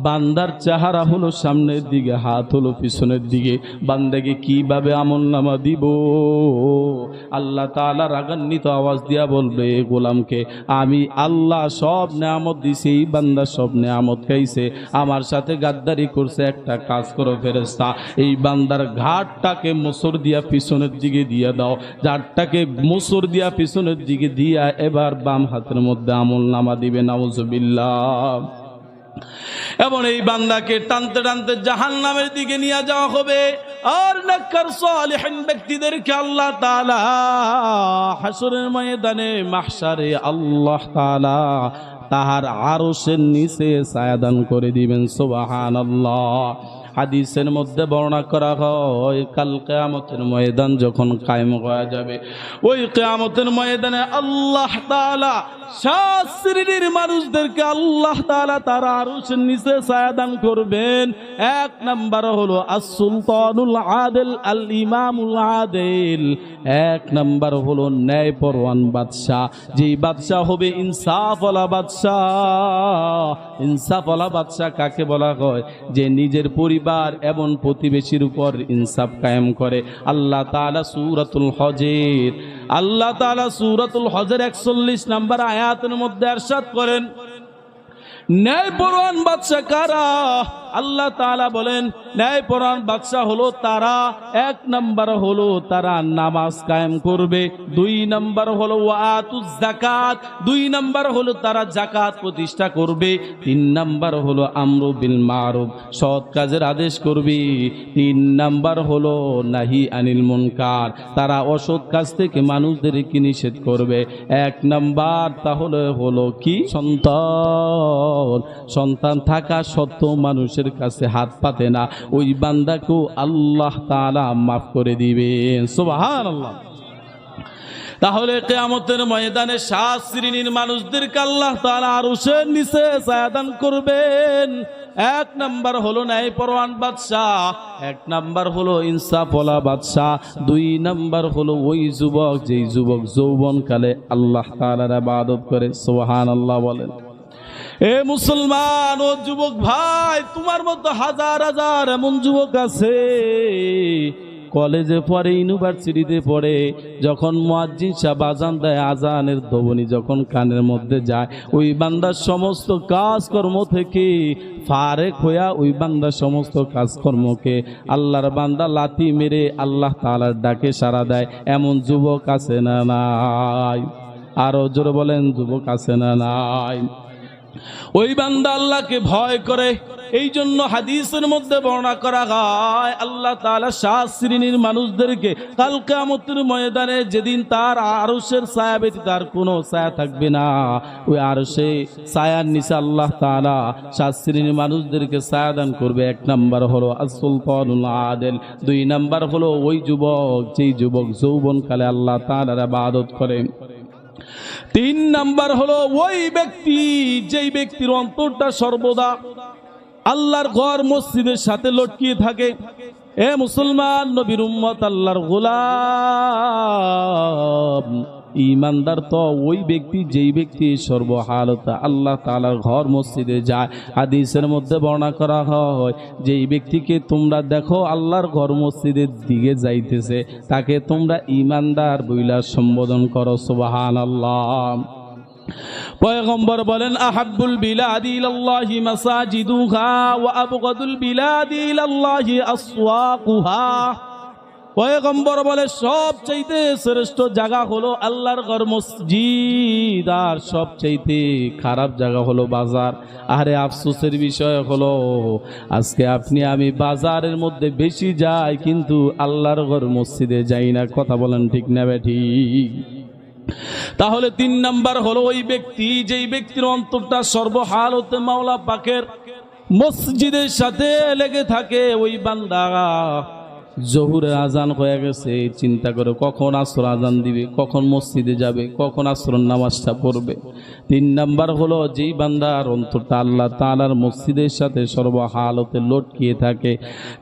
বান্দার চেহারা হলো সামনের দিকে, হাত হলো পিছনের দিকে, বান্দাকে কিভাবে আমলনামা দিব? আল্লাহ তাআলা রাগান্বিত আওয়াজ দিয়া বলবে, গোলামকে আমি আল্লাহ সব নেয়ামত দিছি, এই বান্দা সব নেয়ামত খাইছে, আমার সাথে গাদ্দারি করছে, একটা কাজ করো ফেরেশতা, এই বান্দার ঘাটটাকে মোচড় দিয়া পিছনের দিকে দিয়া দাও, ঘাটটাকে মোচড় দিয়া পিছনের দিকে দিয়া এবার বাম হাতের মধ্যে আমলনামা দিবে। নাউজুবিল্লাহ। এবং এই বান্দাকে টানতে টানতে জাহান্নামের দিকে নিয়ে যাওয়া হবে। আর নেককার সালিহিন ব্যক্তিদেরকে আল্লাহ তাআলা হাসরের ময়দানে মাহশারে আল্লাহ তাআলা তাহার আরশের নিচে ছায়া দান করে দিবেন। সুবহানাল্লাহ। হাদিসের মধ্যে বর্ণনা করা হয়, কাল কিয়ামতের ময়দান যখন কায়েম হয়ে যাবে, ওই কিয়ামতের ময়দানে আল্লাহ তাআলা সাত শ্রেণীর মানুষদেরকে আল্লাহ তাআলা তার আরশের নিচে ছায়া দান করবেন। এক নাম্বার হলো আস-সুলতানুল আদিল, আল ইমামুল আদিল। এক নাম্বার হলো ন্যায়পরওয়ান বাদশা, যেই বাদশা হবে ইনসাফওয়ালা বাদশা। ইনসাফওয়ালা বাদশা কাকে বলা হয়? যে নিজের পরিবার এবং প্রতিবেশীর উপর ইনসাফ কায়েম করে। আল্লাহ তাআলা সূরাতুল হজের সূরাতুল হজের 41 নম্বর আয়াতের মধ্যে ইরশাদ করেন, ন্যায়পরায়ণ বাদশা কারা? আল্লাহ তাআলা বলেন, ন্যায়পরায়ণ বাদশা হলো তারা, এক নাম্বার হলো তারা নামাজ কায়েম করবে, দুই নাম্বার হলো ওয়াতুজ যাকাত, দুই নাম্বার হলো তারা যাকাত প্রতিষ্ঠা করবে, তিন নাম্বার হলো আমরু বিল মারুফ, সৎ কাজের আদেশ করবে, তিন নাম্বার হলো নাহি আনিল মুনকার, তারা অসৎ কাজ থেকে মানুষদেরকে নিষেধ করবে। এক নাম্বার তাহলে হলো কি? সন্তান থাকা সত্ত্বেও মানুষের মানুষের কাছে হাত পাতে না, ওই বান্দাকেও আল্লাহ তাআলা মাফ করে দিবেন। সুবহানাল্লাহ। তাহলে কিয়ামতের ময়দানে 7 শ্রেণীর মানুষদেরকে আল্লাহ তাআলা আরশের নিচে ছায়া দান করবেন। 1 নাম্বার হলো ন্যায়পরায়ণ বাদশাহ, 1 নাম্বার হলো ইনসাফওয়ালা বাদশাহ, 2 নাম্বার হলো ওই যুবক যেই যুবক যৌবনকালে আল্লাহ তাআলার ইবাদত করে। সুবহানাল্লাহ বলেন। এ মুসলমান, ও যুবক ভাই, তোমার মতো হাজার হাজার এমন যুবক আছে কলেজে পড়ে, ইউনিভার্সিটিতে পড়ে, যখন মুয়াজ্জিন সাহেব আজান দেয়, আজানের ধ্বনি যখন কানের মধ্যে যায়, ওই বান্দার সমস্ত কাজকর্ম থেকে ফারেক হইয়া ওই বান্দার সমস্ত কাজকর্মকে আল্লাহর বান্দা লাথি মেরে আল্লাহ তাআলার ডাকে সাড়া দেয়। এমন যুবক আছে না নাই? আরো জোরে বলেন, যুবক আছে না নাই? ওই বান্দা আল্লাহকে ভয় করে। এই জন্য হাদিসের মধ্যে বর্ণনা করা হয়, আল্লাহ তাআলা 7 শ্রেণীর মানুষদেরকে কাল কিয়ামতের ময়দানে, যেদিন তার আরশের ছায়া ব্যতীত আর কোনো ছায়া থাকবে না, ওই আরশে ছায়ার নিচে আল্লাহ তাআলা 7 শ্রেণীর মানুষদেরকে ছায়া দান করবে। 1 নাম্বার হলো আস-সুলতানুল আদিল, 2 নাম্বার হলো ওই যুবক যেই যুবক যৌবনকালে আল্লাহ তাআলার ইবাদত করে, 3 নাম্বার হলো ওই ব্যক্তি যেই ব্যক্তির অন্তরটা সর্বদা আল্লাহর ঘর মসজিদের সাথে লটকিয়ে থাকে। এ মুসলমান, নবীর উম্মত, আল্লাহর গোলাম, ঈমানদার তো ওই ব্যক্তি যেই ব্যক্তি সর্বহালতে আল্লাহ তাআলার ঘর মসজিদে যায়। হাদিসের মধ্যে বর্ণনা করা হয়, যেই ব্যক্তিকে তোমরা দেখো আল্লাহর ঘর মসজিদের দিকে যাইতেছে, তাকে তোমরা ঈমানদার বইলা সম্বোধন করো। সুবহানাল্লাহ। পয়গম্বর বলেন, আহাব্বুল বিলাদি ইলাল্লাহি মাসাজিদুহা ওয়া আবগাদুল বিলাদি ইলাল্লাহি আসওয়াকুহা। পয়গম্বর বলে, সবচাইতে শ্রেষ্ঠ জায়গা হলো আল্লাহর ঘর মসজিদ, আর সবচাইতে খারাপ জায়গা হলো বাজার। আরে আফসোসের বিষয় হলো আজকে আপনি আমি বাজারের মধ্যে বেশি যাই, কিন্তু আল্লাহর ঘর মসজিদে যাই না। কথা বলেন ঠিক না ঠিক? তাহলে 3 নাম্বার হলো ওই ব্যক্তি যেই ব্যক্তির অন্তরটা সর্বহালতে মাওলা পাকের মসজিদের সাথে লেগে থাকে। ওই বান্দা জোহরের আজান হয়ে গেছে, চিন্তা করে কখন আসর আজান দিবে, কখন মসজিদে যাবে, কখন আসরের নামাজটা পড়বে। 3 নাম্বার হলো যেই বান্দার অন্তরটা আল্লাহ তাআলার মসজিদের সাথে সর্বহালতে লটকিয়ে থাকে।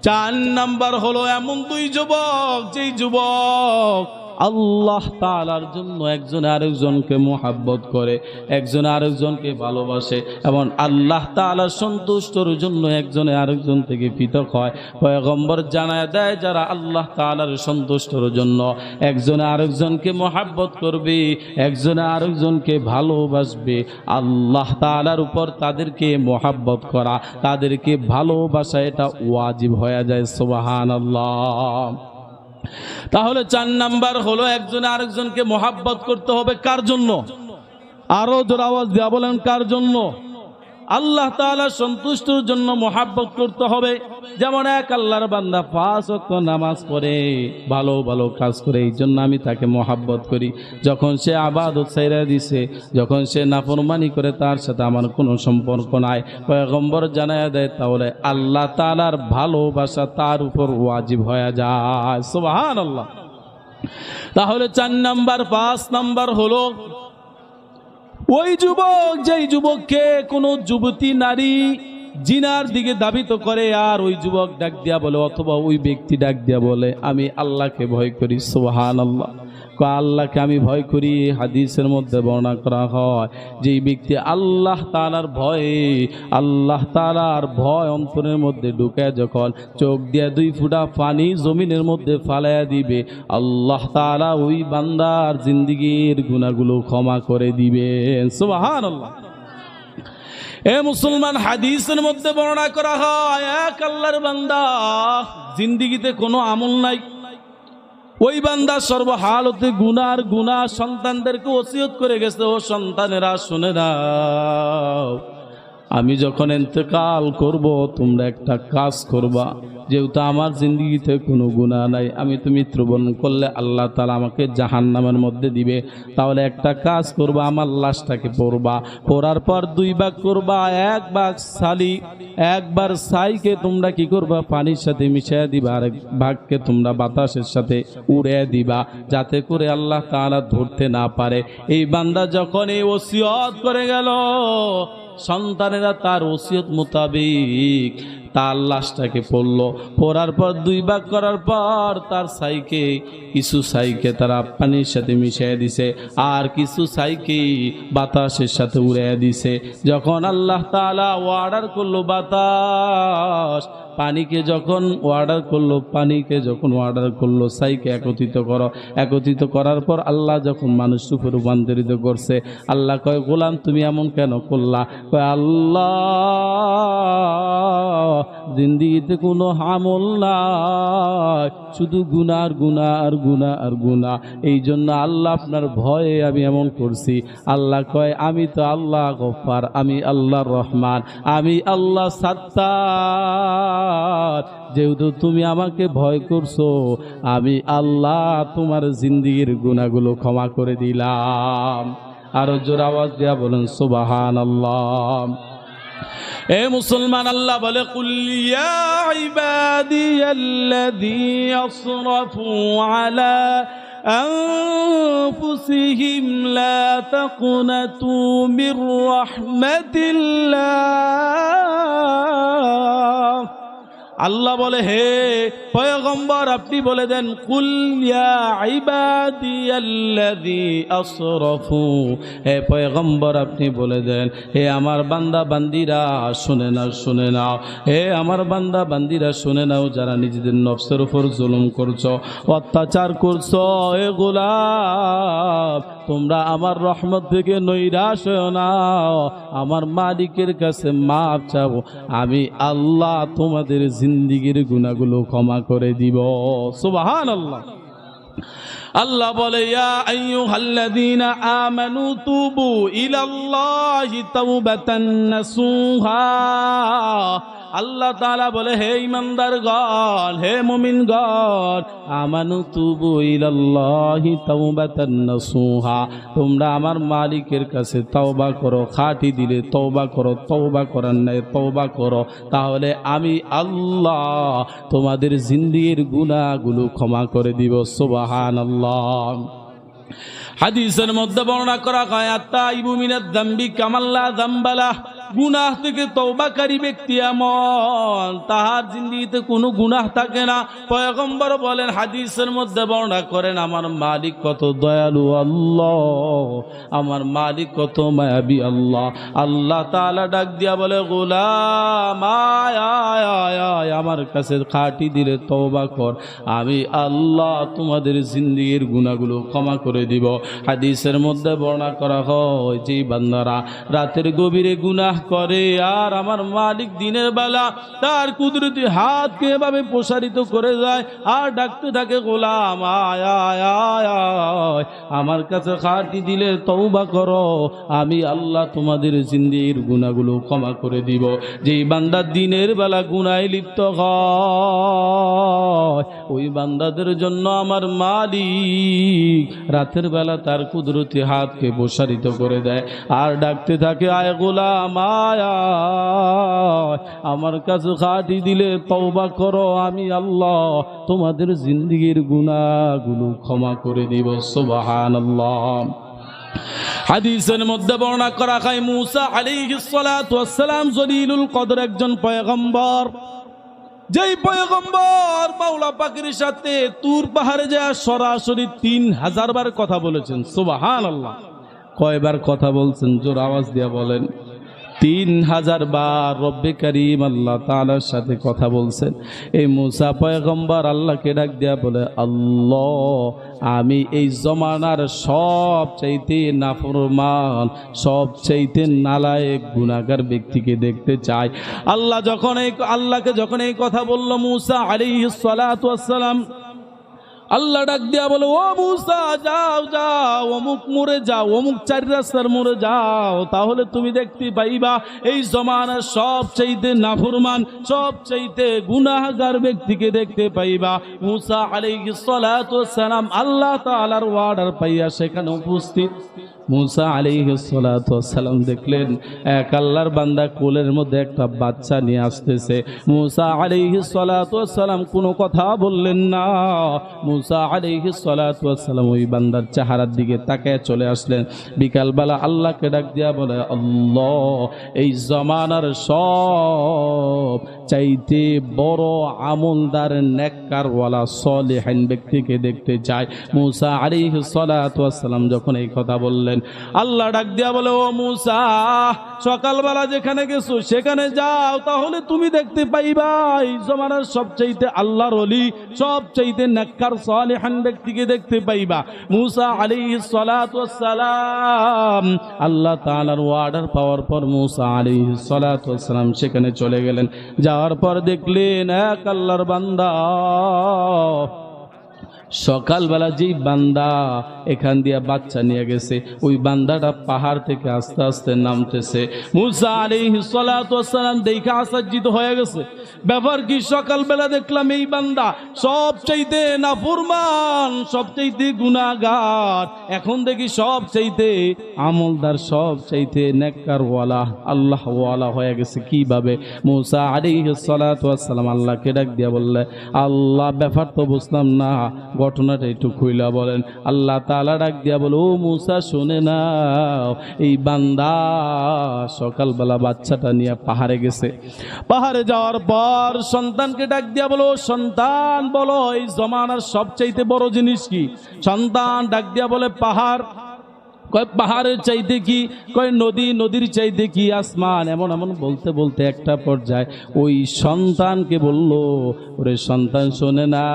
4 নাম্বার হলো এমন 2 যুবক যেই যুবক আল্লাহ তাআলার জন্য একজন আরেকজনকে মোহাব্বত করে, একজন আরেকজনকে ভালোবাসে, এবং আল্লাহ তাআলার সন্তুষ্টর জন্য একজনে আরেকজন থেকে পৃথক হয়। পয়গম্বর জানায় দেয়, যারা আল্লাহ তাআলার সন্তুষ্টর জন্য একজনে আরেকজনকে মোহাব্বত করবে, একজনে আরেকজনকে ভালোবাসবে, আল্লাহ তাআলার উপর তাদেরকে মোহাব্বত করা, তাদেরকে ভালোবাসা, এটা ওয়াজিব হয়ে যায়। সুবহানাল্লাহ। তাহলে 4 নাম্বার হলো একজনে আরেকজনকে মোহাব্বত করতে হবে। কার জন্য? আরো জোরে আওয়াজ দিয়া বলেন, কার জন্য? আল্লাহ তাআলা সন্তুষ্টর জন্য মোহাব্বত করতে হবে। যেমন এক আল্লাহর বান্দা 5 ওয়াক্ত নামাজ পড়ে, ভালো ভালো কাজ করে, এই জন্য আমি তাকে মোহাব্বত করি। যখন সে ইবাদত ছাইরা দিছে, যখন সে নাফরমানি করে, তার সাথে আমার কোনো সম্পর্ক নাই। পয়গম্বর জানায়া দেয়, তাহলে আল্লাহ তাআলার ভালোবাসা তার উপর ওয়াজিব হয়ে যায়। সুবহানাল্লাহ। তাহলে 4 নাম্বার, 5 নাম্বার হলো ওই যুবক যেই যুবককে কোনো যুবতী নারী জিনার দিকে ধাবিত করে, আর ওই যুবক ডাক দিয়া বলে, অথবা ওই ব্যক্তি ডাক দিয়া বলে, আমি আল্লাহকে ভয় করি। সুবহানাল্লাহ। আল্লাহকে আমি ভয় করি। হাদিসের মধ্যে বর্ণনা করা হয়, যেই ব্যক্তি আল্লাহ তাআলার ভয়ে, আল্লাহ তাআলার ভয় অন্তরের মধ্যে ঢুকায়, যখন চোখ দিয়া 2 ফোঁটা পানি জমিনের মধ্যে ফালাইয়া দিবে, আল্লাহ তাআলা ওই বান্দার জিন্দেগীর গুনাহগুলো ক্ষমা করে দিবেন। সুবহানাল্লাহ। এ মুসলমান, হাদিসের মধ্যে বর্ণনা করা হয়, এক আল্লাহর বান্দা জিন্দেগীতে কোনো আমল নাই, ওই বান্দা সর্বহালতে গুনার গুনাহ, সন্তানদেরকে ওসিয়ত করে গেছে, ও সন্তানেরা শুনে নাও, আমি যখন ইন্তেকাল করব তোমরা একটা কাজ করবা, যেহেতু আমার জিন্দগিতে কোনো গুনাহ নাই, আমি তো মৃত্যুবরণ করলে আল্লাহ তাআলা আমাকে জাহান্নামের মধ্যে দিবে। তাহলে একটা কাজ করবা, আমার লাশটাকে পড়বা, পড়ার পর 2 ভাগ করবা, 1 ভাগ একবার ছাইকে তোমরা কি করবা, পানির সাথে মিশিয়ে দিবা, আর 1 ভাগকে তোমরা বাতাসের সাথে উড়িয়ে দিবা, যাতে করে আল্লাহ তাআলা ধরতে না পারে। এই বান্দা যখন এই ওসিয়ত করে গেল, সন্তানেরা তার ওসিয়ত মোতাবেক তার লাশটাকে পড়লো, পড়ার পর 2 ভাগ করার পর তার কিছু ছাইকে তারা পানির সাথে মিশিয়ে দিছে, আর কিছু ছাইকে বাতাসের সাথে উড়িয়ে দিছে। যখন আল্লাহ তাআলা অর্ডার করলো বাতাস পানিকে যখন অর্ডার করলো ছাইকে একত্রিত করার পর আল্লাহ যখন মানুষ রূপে রূপান্তরিত করছে, আল্লাহ কয়, গোলাম তুমি এমন কেন করলা? কয়, আল্লাহ জিন্দিগিতে কোনো আমল নাই, শুধু গুনাহ আর গুনাহ। এই জন্য আল্লাহ আপনার ভয়ে আমি এমন করছি। আল্লাহ কয়, আমি তো আল্লাহ গফফার, আমি আল্লাহ রহমান, আমি আল্লাহ সাত্তার। যেহেতু তুমি আমাকে ভয় করছো, আমি আল্লাহ তোমার জিন্দিগির গুনাহগুলো ক্ষমা করে দিলাম। আরো জোর আওয়াজ দিয়া বলেন সুবহানাল্লাহ। এ মুসলমান, আল্লাহ বলে, কুল ইয়া ইবাদিয়াল্লাযী আসরাফু আলা আনফুসিহিম লা তাকনাতু মির রাহমাতিল্লাহ। আল্লাহ বলে, হে পয়গম্বর আপনি বলে দেন, কুল ইয়া ইবাদিয়াল্লাযী আসরাফু, হে পয়গম্বর আপনি বলে দেন, হে আমার বান্দা বান্দিরা শুনে নাও, হে আমার বান্দা বান্দিরা শুনে নাও, যারা নিজেদের নফসের উপর জুলুম করছো, অত্যাচার করছো, হে গোলাম তোমরা আমার রহমত থেকে নৈরাশ হও না, আমার মালিকের কাছে মাফ চাও, আমি আল্লাহ তোমাদের জিন্দিগির গুনাহগুলো ক্ষমা করে দিব। সুবহানাল্লাহ। আল্লাহ বলে, ইয়া আইয়ুহাল্লাযীনা আমানু তুবু ইলাল্লাহি তাওবাতান নাসুহা। আল্লাহ তাআলা বলে, হে ঈমানদারগণ, হে মুমিনগণ, আমানু তুবু ইলাল্লাহি তাওবাতান নাসুহা, তোমরা আমার মালিকের কাছে তওবা করো, খাঁটি দিলে তওবা করো, তওবা করার নাই তওবা করো, তাহলে আমি আল্লাহ তোমাদের জিন্দিগির গুনাহগুলো ক্ষমা করে দিব। সুবহানাল্লাহ। হাদিসের মধ্যে বর্ণনা করা হয়, আত্তাইবু মিনাদ যামবি কামাল্লা যামবালা, গুনাহ থেকে তওবাকারী ব্যক্তি এমন তাহার জিন্দেগিতে কোনো গুনাহ থাকে না। পয়গম্বর বলেন, হাদিসের মধ্যে বর্ণনা করেন, আমার মালিক কত দয়ালু আল্লাহ, আমার মালিক কত মায়াবী আল্লাহ। আল্লাহ তাআলা ডাক দিয়া বলে, গোলাম আয় আমার কাছে খাঁটি দিলে তওবা কর, আমি আল্লাহ তোমাদের জিন্দেগির গুনাহগুলো ক্ষমা করে দিব। হাদিসের মধ্যে বর্ণনা করা হয়, যে বান্দারা রাতের গভীরে গুনাহ করে আর আমার মালিক দিনের বেলা তার কুদরতি হাতকে এভাবে প্রসারিত করে যায় আর ডাকতে থাকে, গোলাম আয় আয় আয় আয় আমার কাছে খাঁটি দিলে তওবা করো, আমি আল্লাহ তোমাদের জিন্দেগির গুনাহগুলো ক্ষমা করে দিব। যেই বান্দা দিনের বেলা গুনাহে লিপ্ত হয়, ওই বান্দাদের জন্য আমার মালিক রাতের বেলা তার কুদরতি হাতকে প্রসারিত করে দেয় আর ডাকতে থাকে, আয় গোলাম আয় আমার কাছে খাঁটি দিলে তওবা করো, আমি আল্লাহ তোমাদের জিন্দেগির গুনাহগুলো ক্ষমা করে দিব। সুবহানাল্লাহ। হাদিসের মধ্যে বর্ণনা করা হয়, মুসা আলাইহিস সালাতু ওয়াস সালাম জলিলুল কদর একজন পয়গম্বর, যেই পয়গম্বর মাওলা পাকের সাথে তুর পাহাড়ে যায় সরাসরি 3000 বার কথা বলেছেন। সুবহানাল্লাহ। কয়বার কথা বলছেন? জোর আওয়াজ দিয়া বলেন। 3000 বার রব্বে কারীম আল্লাহ তাআলার সাথে কথা বলছেন। এই মুসা পয়গম্বর আল্লাহকে ডাক দিয়া বলে, আল্লাহ আমি এই জমানার সবচাইতে নাফরমান, সবচাইতে নালায়েক গুনাহগার ব্যক্তিকে দেখতে চাই। আল্লাহকে যখন এই কথা বলল মুসা আলাইহিস সালাতু ওয়াস সালাম, আল্লাহ ডাক দিয়া বলে, ও মুসা যাও যাও, অমুক মোড়ে যাও, অমুক 4 রাস্তার মোড়ে যাও, তাহলে তুমি দেখতে পাইবা এই জমানার সবচাইতে নাফরমান, সবচাইতে গুনাহগার ব্যক্তিকে দেখতে পাইবা। মুসা আলাইহিস সালাতু ওয়াস সালাম আল্লাহ তাআলার ওয়ার্ডার পাইয়া সেখানে উপস্থিত। মুসা আলাইহিস সালাতু ওয়াস সালাম দেখলেন এক আল্লাহর বান্দা কোলের মধ্যে একটা বাচ্চা নিয়ে আসতেছে। মুসা আলাইহিস সালাতু ওয়াস সালাম কোনো কথা বললেন না। মুসা আলাইহিস সালাতু ওয়াস সালাম ওই বান্দার চেহারার দিকে তাকায় চলে আসলেন। বিকালবেলা আল্লাহকে ডাক দিয়া বলে, আল্লাহ, এই জমানার সব চাইতে বড় আমলদার নেককারওয়ালা সলিহিন ব্যক্তিকে দেখতে চাই। মুসা আলাইহিস সালাতু ওয়াস সালাম যখন এই কথা বললেন, আল্লাহ ডাক দিয়া বলে, ও মুসা, সকালবেলা যেখানে গেছো সেখানে যাও, তাহলে তুমি দেখতে পাইবা এই জমানার সবচাইতে আল্লাহর ওলি, সবচাইতে নেককার সালিহান ব্যক্তিকে দেখতে পাইবা। মুসা আলাইহিস সালাতু ওয়াস সালাম আল্লাহ তাআলার অর্ডার পাওয়ার পর মুসা আলাইহিস সালাতু ওয়াস সালাম সেখানে চলে গেলেন। যাওয়ার পর দেখলেন এক আল্লাহর বান্দা, সকালবেলা যেই বান্দা এখান দিয়ে বাচ্চা নিয়ে গেছে ওই বান্দাটা পাহাড় থেকে আস্তে আস্তে নামতেছে। মুসা আলাইহিস সালাতু ওয়াস সালাম দেখে আশ্চর্যিত হয়ে গেছে, ব্যাপার কি? সকালবেলা দেখলাম এই বান্দা সবচাইতে নাফরমান, সবচাইতে গুনাহগার, এখন দেখি সবচাইতে আমলদার, সবচাইতে নেককারওয়ালা, আল্লাহওয়ালা হয়ে গেছে কিভাবে? মুসা আলাইহিস সালাতু ওয়াস সালাম আল্লাহকে ডাক দিয়া বললে, আল্লাহ, ব্যাপার তো বুঝলাম না, ঘটনাটা একটু খুইলা বলেন। আল্লাহ তাআলা ডাক দিয়া বলে, ও মুসা, শুনে নাও, এই বান্দা সকালবেলা বাচ্চাটা নিয়ে পাহাড়ে গেছে। পাহাড়ে যাওয়ার পর সন্তানকে ডাক দিয়া বলো, সন্তান বলো এই জমানার সবচাইতে বড় জিনিস কি? সন্তান ডাক দিয়া বলে, পাহাড়। কয় পাহাড়ের চাইতে কি? কয় নদী। নদীর চাইতে কি? আসমান। এমন এমন বলতে বলতে একটা পর্যায়ে ওই সন্তানকে বলল, ওরে সন্তান, শোনে না,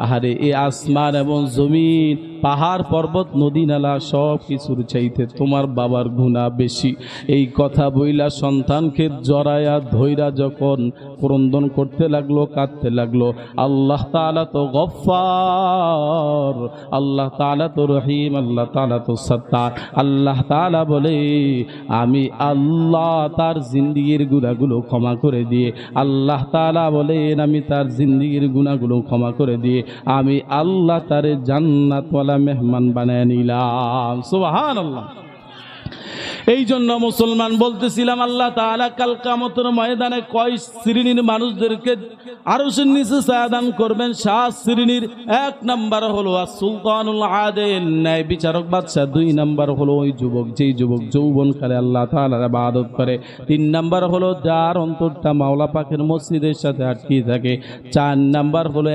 আহারে এই আসমান এবং জমিন, পাহাড় পর্বত নদী নালা সব কিছুর চাইতে তোমার বাবার গুনাহ বেশি। এই কথা বইলা সন্তানকে জড়ায়া ধইরা যখন ক্রন্দন করতে লাগলো, কাঁদতে লাগলো। আল্লাহ তাআলা তো গফফার, আল্লাহ তাআলা তো রহিম, আল্লাহ তাআলা তো সত্তার। আল্লাহ তাআলা বলে, আমি আল্লাহ তার জিন্দেগির গুনাহগুলো ক্ষমা করে দিয়ে, আল্লাহ তাআলা বলেন, আমি তার জিন্দেগির গুনাহগুলো ক্ষমা করে দিয়ে আমি আল্লাহ তার জান্নাতওয়ালা মেহমান বানায় নিলাম। সুবহানাল্লাহ। এই জন্য মুসলমান বলতেছিলাম, আল্লাহ তাআলা কাল কিয়ামতের ময়দানে কয় শ্রেণীর মানুষদেরকে আরশের নিচে ছায়া দান করবেন? 7 শ্রেণীর। 1 নাম্বার হলো সুলতানুল আদিল, ন্যায় বিচারক বাদশা। 2 নাম্বার হলো ওই যুবক, যেই যুবক যৌবনকালে আল্লাহ তাআলার ইবাদত করে। 3 নাম্বার হলো যার অন্তরটা মাওলা পাকের মসজিদের সাথে আটকে থাকে। 4 নাম্বার হলো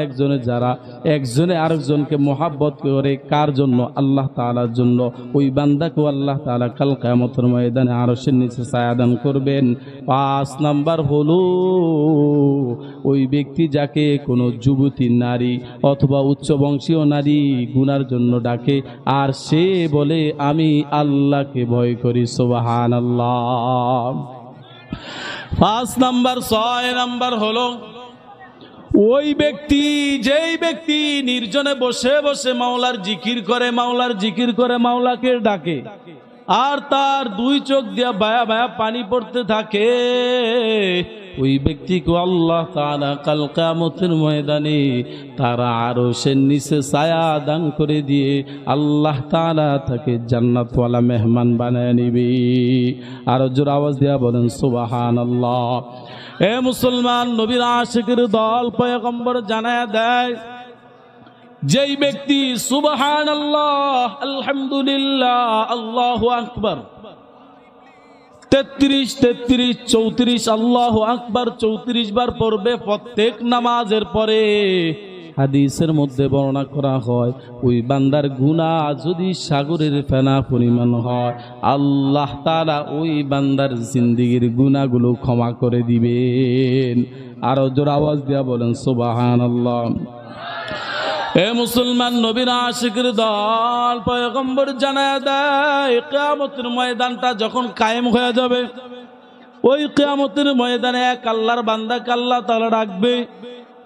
যারা একজনে আরেকজনকে মহাব্বত করে। কার জন্য? আল্লাহ তাআলার জন্য। ওই বান্দাকে আল্লাহ তাআলা কাল কিয়ামতের ময়দানে আরশের নিচে ছায়া দান করবেন। 5 নাম্বার হলো ওই ব্যক্তি যাকে কোনো যুবতী নারী অথবা উচ্চ বংশীয় নারী গুনার জন্য ডাকে, আর সে বলে আমি আল্লাহকে ভয় করি। সুবহানাল্লাহ। 5 নাম্বার। 6 নাম্বার হলো ওই ব্যক্তি, যেই ব্যক্তি নির্জনে বসে বসে মাওলার জিকির করে, মাওলার জিকির করে, মাওলাকে ডাকে, আর তার 2 চোখ দিয়া বায়া বায়া পানি পড়তে থাকে। ওই ব্যক্তিকে আল্লাহ তাআলা কাল কিয়ামতের ময়দানে তারা আরশের নিচে ছায়া দান করে দিয়ে আল্লাহ তাআলা তাকে জান্নাতওয়ালা মেহমান বানায় নিবে। আর জোর আওয়াজ দিয়া বলেন সুবহানাল্লাহ। এ মুসলমান, নবীর আশিকের দল পয়গম্বর জানায়া দেয়, যেই ব্যক্তি সুবহানাল্লাহ, আলহামদুলিল্লাহ, আল্লাহু আকবার 33, 34 আল্লাহু আকবার 34 বার পড়বে প্রত্যেক নামাজের পরে। হাদিসের মধ্যে বর্ণনা করা হয়, ওই বান্দার গুনাহ যদি সাগরের ফেনা পরিমাণ হয়, আল্লাহ তাআলা ওই বান্দার জিন্দেগির গুনাহগুলো ক্ষমা করে দিবেন। আরো জোর আওয়াজ দিয়া বলেন সুবহানাল্লাহ। এ মুসলমান, নবীর আশিকের দল পয়গম্বর জানায়া দেয়, কিয়ামতের ময়দানটা যখন কায়েম হয়ে যাবে, ওই কিয়ামতের ময়দানে এক আল্লাহর বান্দাকে আল্লাহ তাআলা ডাকবে।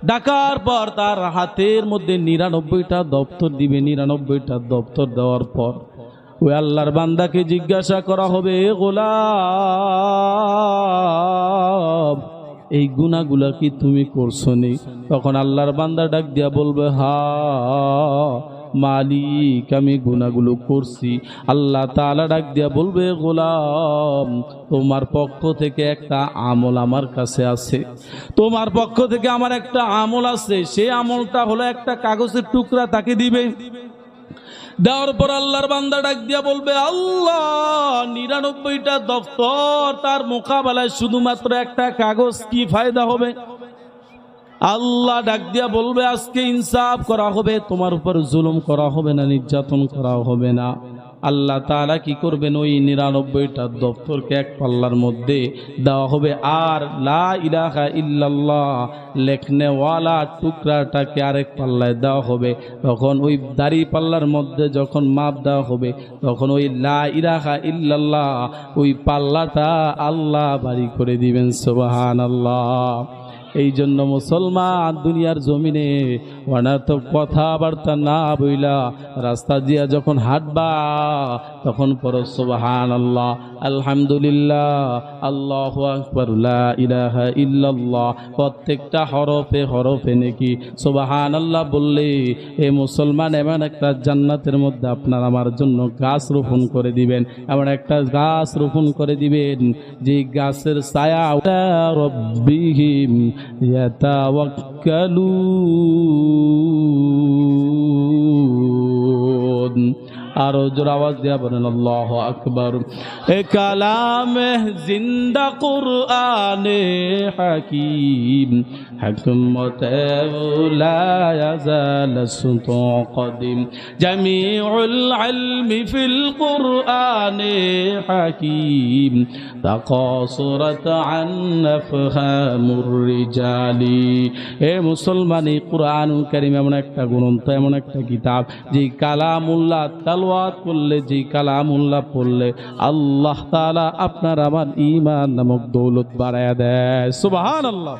ডাকার পর তার হাতের মধ্যে 99টা দপ্তর দিবে। 99টা দপ্তর দেওয়ার পর ওই আল্লাহর বান্দাকে জিজ্ঞাসা করা হবে, গোলাম এই গুনাহগুলা কি তুমি করছো নি? তখন আল্লাহর বান্দা ডাক দিয়া বলবে, হা মালিক আমি গুনাহগুলো করছি। আল্লাহ তাআলা ডাক দিয়া বলবে, গোলাম তোমার পক্ষ থেকে একটা আমল আমার কাছে আছে, তোমার পক্ষ থেকে আমার একটা আমল আছে। সেই আমলটা হলো একটা কাগজের টুকরা তাকে দিবে। দেওয়ার পর আল্লাহর বান্দা ডাক দিয়া বলবে, আল্লাহ 99টা দপ্তর তার মোকাবেলায় শুধুমাত্র একটা কাগজ, কি ফায়দা হবে? আল্লাহ ডাক দিয়া বলবে, আজকে ইনসাফ করা হবে, তোমার উপর জুলুম করা হবে না, নির্যাতন করা হবে না। আল্লাহ তাআলা কি করবেন, ওই 99টা দপ্তরকে এক পাল্লার মধ্যে দেওয়া হবে, আর লা ইলাহা ইল্লাল্লাহ লেখনেওয়ালা টুকরাটাকে আরেক পাল্লায় দেওয়া হবে। তখন ওই দাড়ি পাল্লার মধ্যে যখন মাপ দেওয়া হবে, তখন ওই লা ইলাহা ইল্লাল্লাহ ওই পাল্লাটা আল্লাহ বাড়ি করে দিবেন। সুবহানাল্লাহ। এই জন্য মুসলমান দুনিয়ার জমিনে অনার্থক কথাবার্তা না বইলা রাস্তা দিয়া যখন হাঁটবা তখন পড়ো সুবহানাল্লাহ, আলহামদুলিল্লাহ, আল্লাহু আকবার, লা ইলাহা ইল্লাল্লাহ। প্রত্যেকটা হরফে হরফে নাকি সুবহানাল্লাহ বললে এই মুসলমান এমন একটা জান্নাতের মধ্যে আপনার আমার জন্য গাছ রোপণ করে দিবেন, এমন একটা গাছ রোপণ করে দিবেন যে গাছের ছায়া রব্বিহিম ইয়াতাওয়াক্কালুন। আরো জোর আওয়াজ দিয়া বলেন আল্লাহু আকবার। এ কালামে জিন্দা কুরআনে হাকীম হিকমতে লা ইয়াজাল সুতকদিম জামিউল ইলমি ফিল কুরআনে হাকীম তাকাসুরাত আন আফহামুর রিজালি। এ মুসলমানি কুরআনুল কারীম এমন একটা গ্রন্থ, এমন একটা কিতাব যে কালামুল্লাহ তালাওয়াত করলে, যে কালামুল্লাহ পড়লে আল্লাহ তাআলা আপনার আমার ঈমান নামক দৌলত বাড়ায়া দেয়। সুবহানাল্লাহ।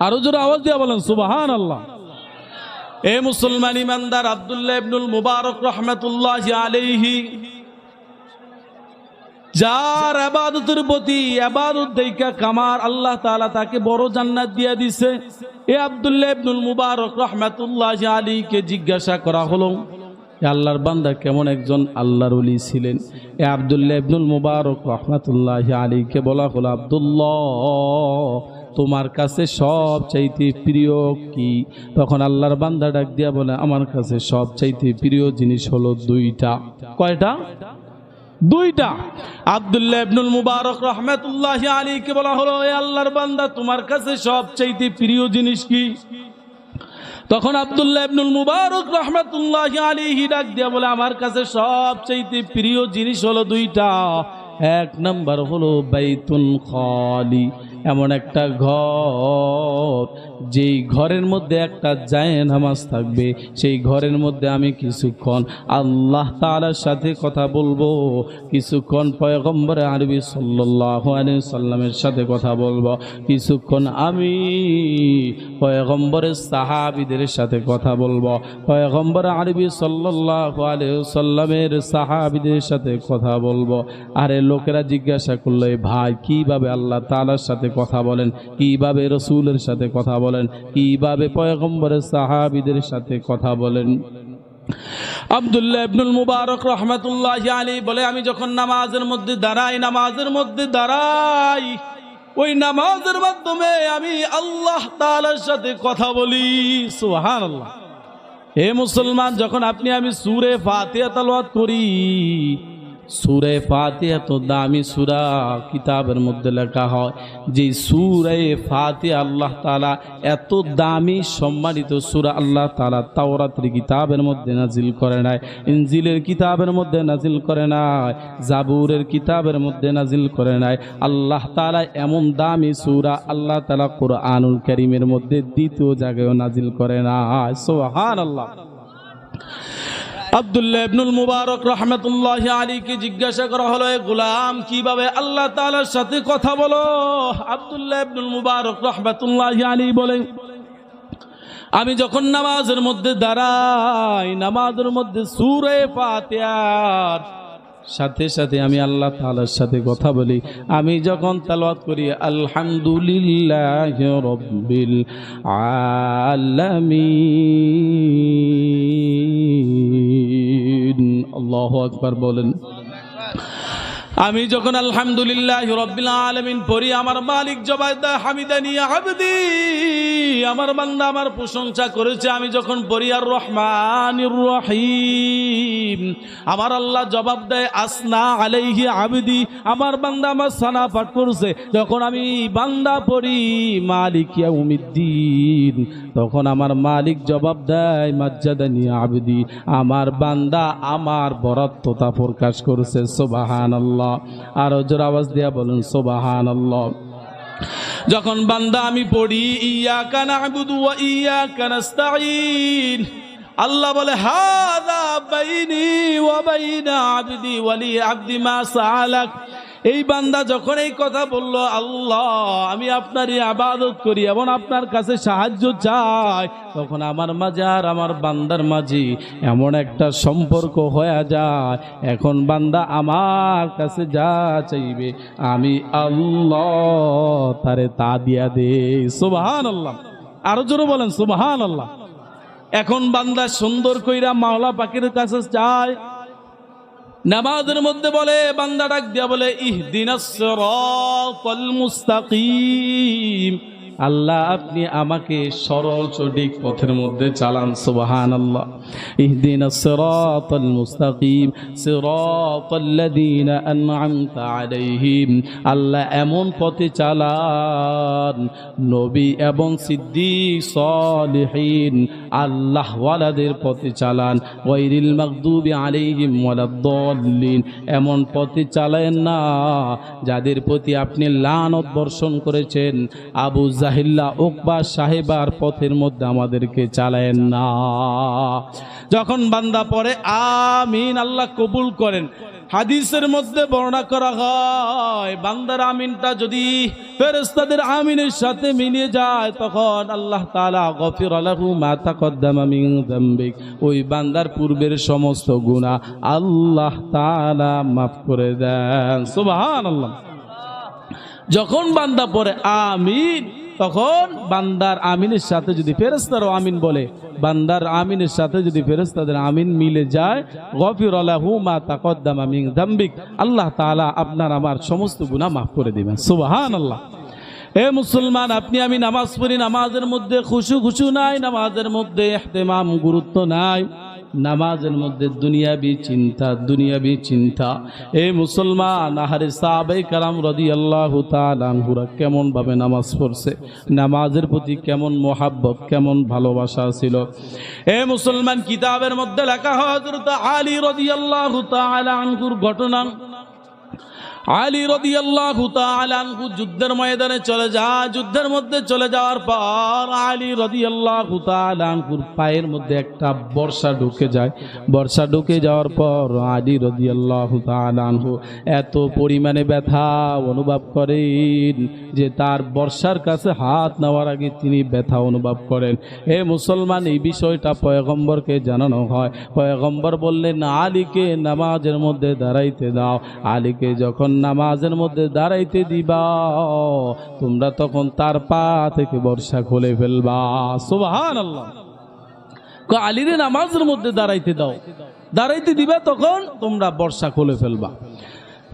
আরো জোরে আওয়াজ দিয়ে বলেন সুবহানাল্লাহ। এ মুসলমান ইমানদার, আব্দুল্লাহ ইবনুল মুবারক রাহমাতুল্লাহি আলাইহি যার ইবাদতের প্রতি ইবাদত দেখা কামার আল্লাহ তাআলা তাকে বড় জান্নাত দিয়া দিছে। এ আব্দুল্লাহ ইবনুল মুবারক রাহমাতুল্লাহি আলাইহিকে জিজ্ঞাসা করা হলো, আল্লাহর বান্দা কেমন একজন আল্লাহর ওলি ছিলেন? এ আব্দুল্লাহ ইবনুল মুবারক রাহমাতুল্লাহি আলাইহিকে বলা হলো, আব্দুল্লাহ তোমার কাছে সবচাইতে প্রিয় কি? তখন আল্লাহর বান্দা ডাক দিয়া বলে, আমার কাছে সবচাইতে প্রিয় জিনিস হলো দুইটা। কয়টা? দুইটা। আব্দুল্লাহ ইবনুল মুবারক রাহমাতুল্লাহি আলাইহিকে বলা হলো, এ আল্লাহর বান্দা তোমার কাছে সবচাইতে প্রিয় জিনিস কি? তখন আব্দুল্লাহ ইবনুল মুবারক রাহমাতুল্লাহি আলাইহি ডাক দিয়া বলে, আমার কাছে সবচাইতে প্রিয় জিনিস হলো দুইটা। এক নাম্বার হলো বাইতুন খালি, এমন একটা ঘর যেই ঘরের মধ্যে একটা জায়নামাজ থাকবে, সেই ঘরের মধ্যে আমি কিছুক্ষণ আল্লাহ তাআলার সাথে কথা বলবো, কিছুক্ষণ পয়গম্বর আরবি সাল্লাল্লাহু আলাইহি সাল্লামের সাথে কথা বলবো, কিছুক্ষণ আমি পয়গম্বরের সাহাবীদের সাথে কথা বলবো, পয়গম্বর আরবি সাল্লাল্লাহু আলাইহি সাল্লামের সাহাবীদের সাথে কথা বলবো। আরে লোকেরা জিজ্ঞাসা করলো, ভাই কিভাবে আল্লাহ তাআলার সাথে কথা বলেন, কিভাবে রাসূলের সাথে কথা বলেন, কিভাবে পয়গম্বরের সাহাবীদের সাথে কথা বলেন? আব্দুল্লাহ ইবনুল মুবারক রাহমাতুল্লাহি আলাইহি বলে, আমি যখন নামাজের মধ্যে দাঁড়াই, ওই নামাজের মাধ্যমে আমি আল্লাহ তাআলার সাথে কথা বলি। সুবহানাল্লাহ। হে মুসলমান, যখন আপনি আমি সূরা ফাতিহা তেলাওয়াত করি, সূরা ফাতিহা তো দামি সূরা, কিতাবের মধ্যে লেখা হয় যে সূরা ফাতিহা আল্লাহ তাআলা এত দামি সম্মানিত সূরা আল্লাহ তাআলা তাওরাতের কিতাবের মধ্যে নাজিল করে নাই, ইনজিলের কিতাবের মধ্যে নাজিল করে নাই, জাবুরের কিতাবের মধ্যে নাজিল করে নাই। আল্লাহ তাআলা এমন দামি সূরা আল্লাহ তাআলা কুরআনুল কারীমের মধ্যে দ্বিতীয় জায়গায় নাজিল করে নাই। সুবহানাল্লাহ। আব্দুল্লাহ ইবনুল মুবারক রাহমাতুল্লাহি আলাইহিকে জিজ্ঞাসা করা হলো, এ গোলাম কিভাবে আল্লাহ তাআলার সাথে কথা বলো? আব্দুল্লাহ ইবনুল মুবারক রাহমাতুল্লাহি আলাইহি বলেন, আমি যখন নামাজের মধ্যে দাঁড়াই, নামাজের মধ্যে সূরা ফাতিহার সাথে সাথে আমি আল্লাহ তাআলার সাথে কথা বলি। আমি যখন তেলাওয়াত করি আলহামদুলিল্লাহি রাব্বিল আলামিন, আল্লাহু আকবার বলেন। আমি যখন আলহামদুলিল্লাহি রাব্বিল আলামিন পড়ি, আমার মালিক জবাব দেয় হামিদানি আবদি, আমার বান্দা আমার প্রশংসা করেছে। আমি যখন পড়ি আর রহমানির রহিম, আমার আল্লাহ জবাব দেয় আসনা আলাইহি আবদি, আমার বান্দা আমার সানা পাঠ করছে। যখন আমি বান্দা পড়ি মালিক ইয়াউমিদ্দিন, তখন আমার মালিক জবাব দেয় মাজ্জাদানি আবদি, আমার বান্দা আমার বরাত্মতা প্রকাশ করেছে। সুবহানাল্লাহ, আরো জোর আওয়াজ দিয়া বলুন সুবহানাল্লাহ। যখন বান্দা আমি পড়ি ইয়াকা না'বুদু ওয়া ইয়াকা নাস্তাঈন, আল্লাহ বলে হাযা বাইনি ওয়া বাইনা আবদি ওয়া লি আবদি মা সাআলাক। এই বান্দা যখন এই কথা বলল, আল্লাহ আমি আপনারই ইবাদত করি এবং আপনার কাছে সাহায্য চাই, তখন আমার মাঝে আর আমার বান্দার মাঝে এমন একটা সম্পর্ক হয়ে যায়। এখন বান্দা আমার কাছে যা চাইবে আমি আল্লাহ তারে তা দিয়া দেই। সুবহানাল্লাহ, আরো জোরে বলেন সুবহানাল্লাহ। এখন বান্দা সুন্দর কইরা মাওলা পাকের কাছে যায়, নামাজের মধ্যে বলে, বান্দা ডাক দিয়া বলে ইহদিনাস সিরাতাল মুস্তাকিম, আল্লাহ আপনি আমাকে সরল সঠিক পথের মধ্যে চালান। সুবহানাল্লাহ, ইহদিনাস সিরাতাল মুস্তাকিম সিরাতাল্লাযীনা আন'আমতা আলাইহিম, আল্লাহ এমন পথে চালান নবী এবং সিদ্দিক সালিহিন আল্লাহ ওয়ালাদের পথে চালান, গায়রিল মাগদুবি আলাইহিম ওয়ালাদ-দাল্লিন, এমন পথে চালায়েন না যাদের প্রতি আপনি লানত বর্ষণ করেছেন। আবু জাহিল্লা উকবা সাহেবার পথের মধ্যে আমাদেরকে চালায়েন না। যখন বান্দা পড়ে আমিন, আল্লাহ কবুল করেন। হাদিসের মধ্যে বর্ণনা করা হয় বান্দার আমিনটা যদি ফেরেশতাদের আমিনের সাথে মিলে যায়, তখন আল্লাহ তাআলা গফির লাহু মা তাকদ্দামা মিন যামবিক, ওই বান্দার পূর্বের সমস্ত গুনাহ আল্লাহ তাআলা মাফ করে দেন। সুবহানাল্লাহ। যখন বান্দা পড়ে আমিন, তখন বান্দার আমিনের সাথে যদি ফেরেশতারও আমিন বলে, বান্দার আমিনের সাথে যদি ফেরেশতাদের আমিন মিলে যায়, গফির লাহু মা তাকদ্দামা মিন যামবিক, আল্লাহ তাআলা আপনার আমার সমস্ত গুনাহ মাফ করে দিবেন। সুবহানাল্লাহ। এ মুসলমান, আপনি আমি নামাজ পড়ি, নামাজের মধ্যে খুশু নাই, নামাজের মধ্যে ইহতিমাম গুরুত্ব নাই, নামাজের মধ্যে দুনিয়াবি চিন্তা। এই মুসলমান, আহারে সাহাবায়ে কেরাম রাদিয়াল্লাহু তাআলা আনহুরা কেমন ভাবে নামাজ পড়ছে, নামাজের প্রতি কেমন মহাব্বত, কেমন ভালোবাসা ছিল। এ মুসলমান, কিতাবের মধ্যে লেখা হয় হযরত আলী রাদিয়াল্লাহু তাআলা আনহুর ঘটনা। আলী রাদিয়াল্লাহু তাআলা আনহু যুদ্ধের ময়দানে চলে যায়। যুদ্ধের মধ্যে চলে যাওয়ার পর আলী রাদিয়াল্লাহু তাআলা আনহুর পায়ের মধ্যে একটা বর্ষা ঢুকে যায়। বর্ষা ঢুকে যাওয়ার পর আলী রাদিয়াল্লাহু তাআলা আনহু এত পরিমাণে ব্যথা অনুভব করেন যে তার বর্ষার কাছে হাত নেওয়ার আগে তিনি ব্যথা অনুভব করেন। হে মুসলমান, এই বিষয়টা পয়গম্বরকে জানানো হয়। পয়গম্বর বললেন আলীকে নামাজের মধ্যে দাঁড়াইতে দাও। আলীকে যখন নামাজের মধ্যে দাঁড়াইতে দিবা, তোমরা তখন তার পা থেকে বর্ষা খুলে ফেলবা। সুবহানাল্লাহ। আলীরে নামাজের মধ্যে দাঁড়াইতে দাও, দাঁড়াইতে দিবা, তখন তোমরা বর্ষা খুলে ফেলবা।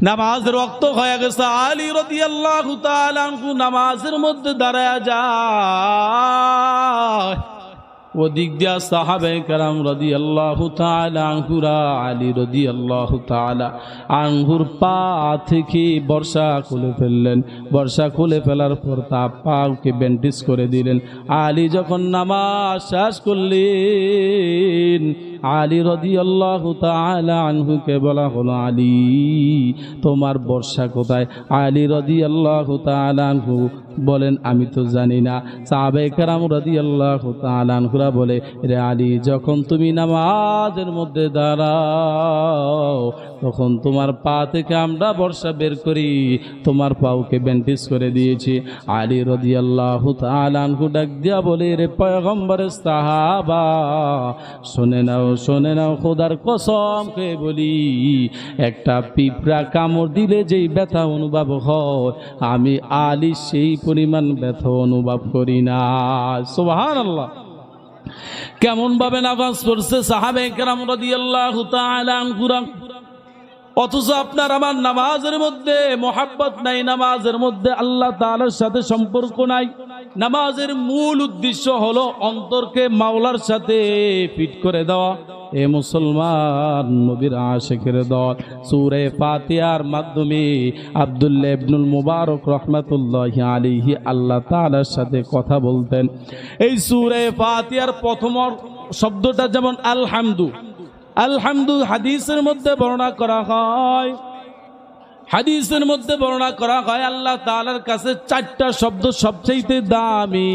নামাজের ওয়াক্ত হয়ে গেছে। আলী রাদিয়াল্লাহু তাআলা আনহু নামাজের মধ্যে দাঁড়ায়া যায়। ওদিক দিয়া সাহাবায়ে কেরাম রাদিয়াল্লাহু তাআলা আনহুরা আলী রাদিয়াল্লাহু তাআলা আনহুর পা থেকে বর্ষা খুলে ফেললেন। বর্ষা খুলে ফেলার পর তার পাকে ব্যান্ডেজ করে দিলেন। আলী যখন নামাজ শেষ করলেন, আলী রাদিয়াল্লাহু তাআলা আনহুকে বলা হলো, আলী তোমার বর্ষা কোথায়? আলী রাদিয়াল্লাহু তাআলা আনহু বলেন, আমি তো জানি না। সাহাবায়ে কেরাম রাদিয়াল্লাহু তাআলা আনহুরা বলে, রে আলী, যখন তুমি নামাজের মধ্যে দাঁড়াও তখন তোমার পা থেকে আমরা বর্ষা বের করি, তোমার পাওকে ব্যান্ডেজ করে দিয়েছি। আলী রাদিয়াল্লাহু তাআলা আনহু ডাক দিয়া বলে, রে পয়গম্বরের সাহাবা, শুনে নাও, খোদার কসম খেয়ে বলি, একটা পিঁপড়া কামড় দিলে যেই ব্যথা অনুভব হয়, আমি আলী সেই পরিমাণ ব্যথা অনুভব করি না। সুবহানাল্লাহ। কেমন ভাবে নামাজ পড়ছে সাহাবায়ে কেরাম রাদিয়াল্লাহু তাআলা আনহুরা, অথচ আপনার আমার নামাজের মধ্যে মোহাব্বত নাই, নামাজের মধ্যে আল্লাহ তাআলার সাথে সম্পর্ক নাই। নামাজের মূল উদ্দেশ্য হলো অন্তরকে মাওলার সাথে ফিট করে দেওয়া। এ মুসলমান, নবীর আশিকের দল সূরা ফাতিহার মাধ্যমে আব্দুল্লাহ ইবনুল মুবারক রাহমাতুল্লাহি আলাইহি আল্লাহ তাআলার সাথে কথা বলতেন। এই সূরা ফাতিহার প্রথম শব্দটা যেমন আলহামদু হাদিসের মধ্যে বর্ণনা করা হয়, আল্লাহ তাআলার কাছে 4টা শব্দ সবচেয়ে দামি।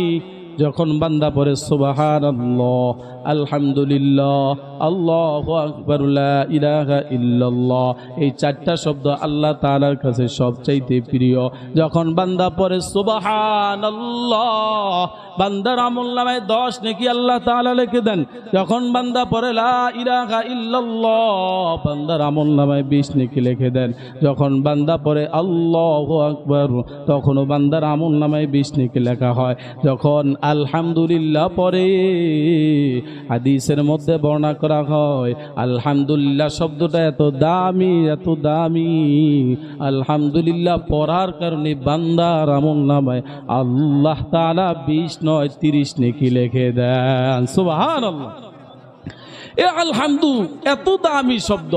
যখন বান্দা পড়ে সুবহানাল্লাহ, আলহামদুলিল্লাহ, আল্লাহু আকবার, লা ইলাহা ইল্লাল্লাহ, এই 4টা শব্দ আল্লাহ তাআলার কাছে সবচেয়ে প্রিয়। যখন বান্দা পড়ে সুবহানাল্লাহ, বান্দার আমলনামায় 10 নেকি আল্লাহ তাআলা লিখে দেন। যখন বান্দা পড়ে লা ইলাহা ইল্লাল্লাহ, বান্দার আমলনামায় 20 নেকি লিখে দেন। যখন বান্দা পড়ে আল্লাহু আকবার, তখনও বান্দার আমলনামায় 20 নেকি লেখা হয়। যখন আলহামদুলিল্লাহ পড়ে, হাদিসের মধ্যে বর্ণনা করা হয়, আলহামদুলিল্লাহ শব্দটা এত দামি, আলহামদুলিল্লাহ পড়ার কারণে বান্দার আমলনামায় আল্লাহ তাআলা 20 নয় 30 নেকি লিখে দেন। সুবহানাল্লাহ। এ আলহামদু এত দামি শব্দ।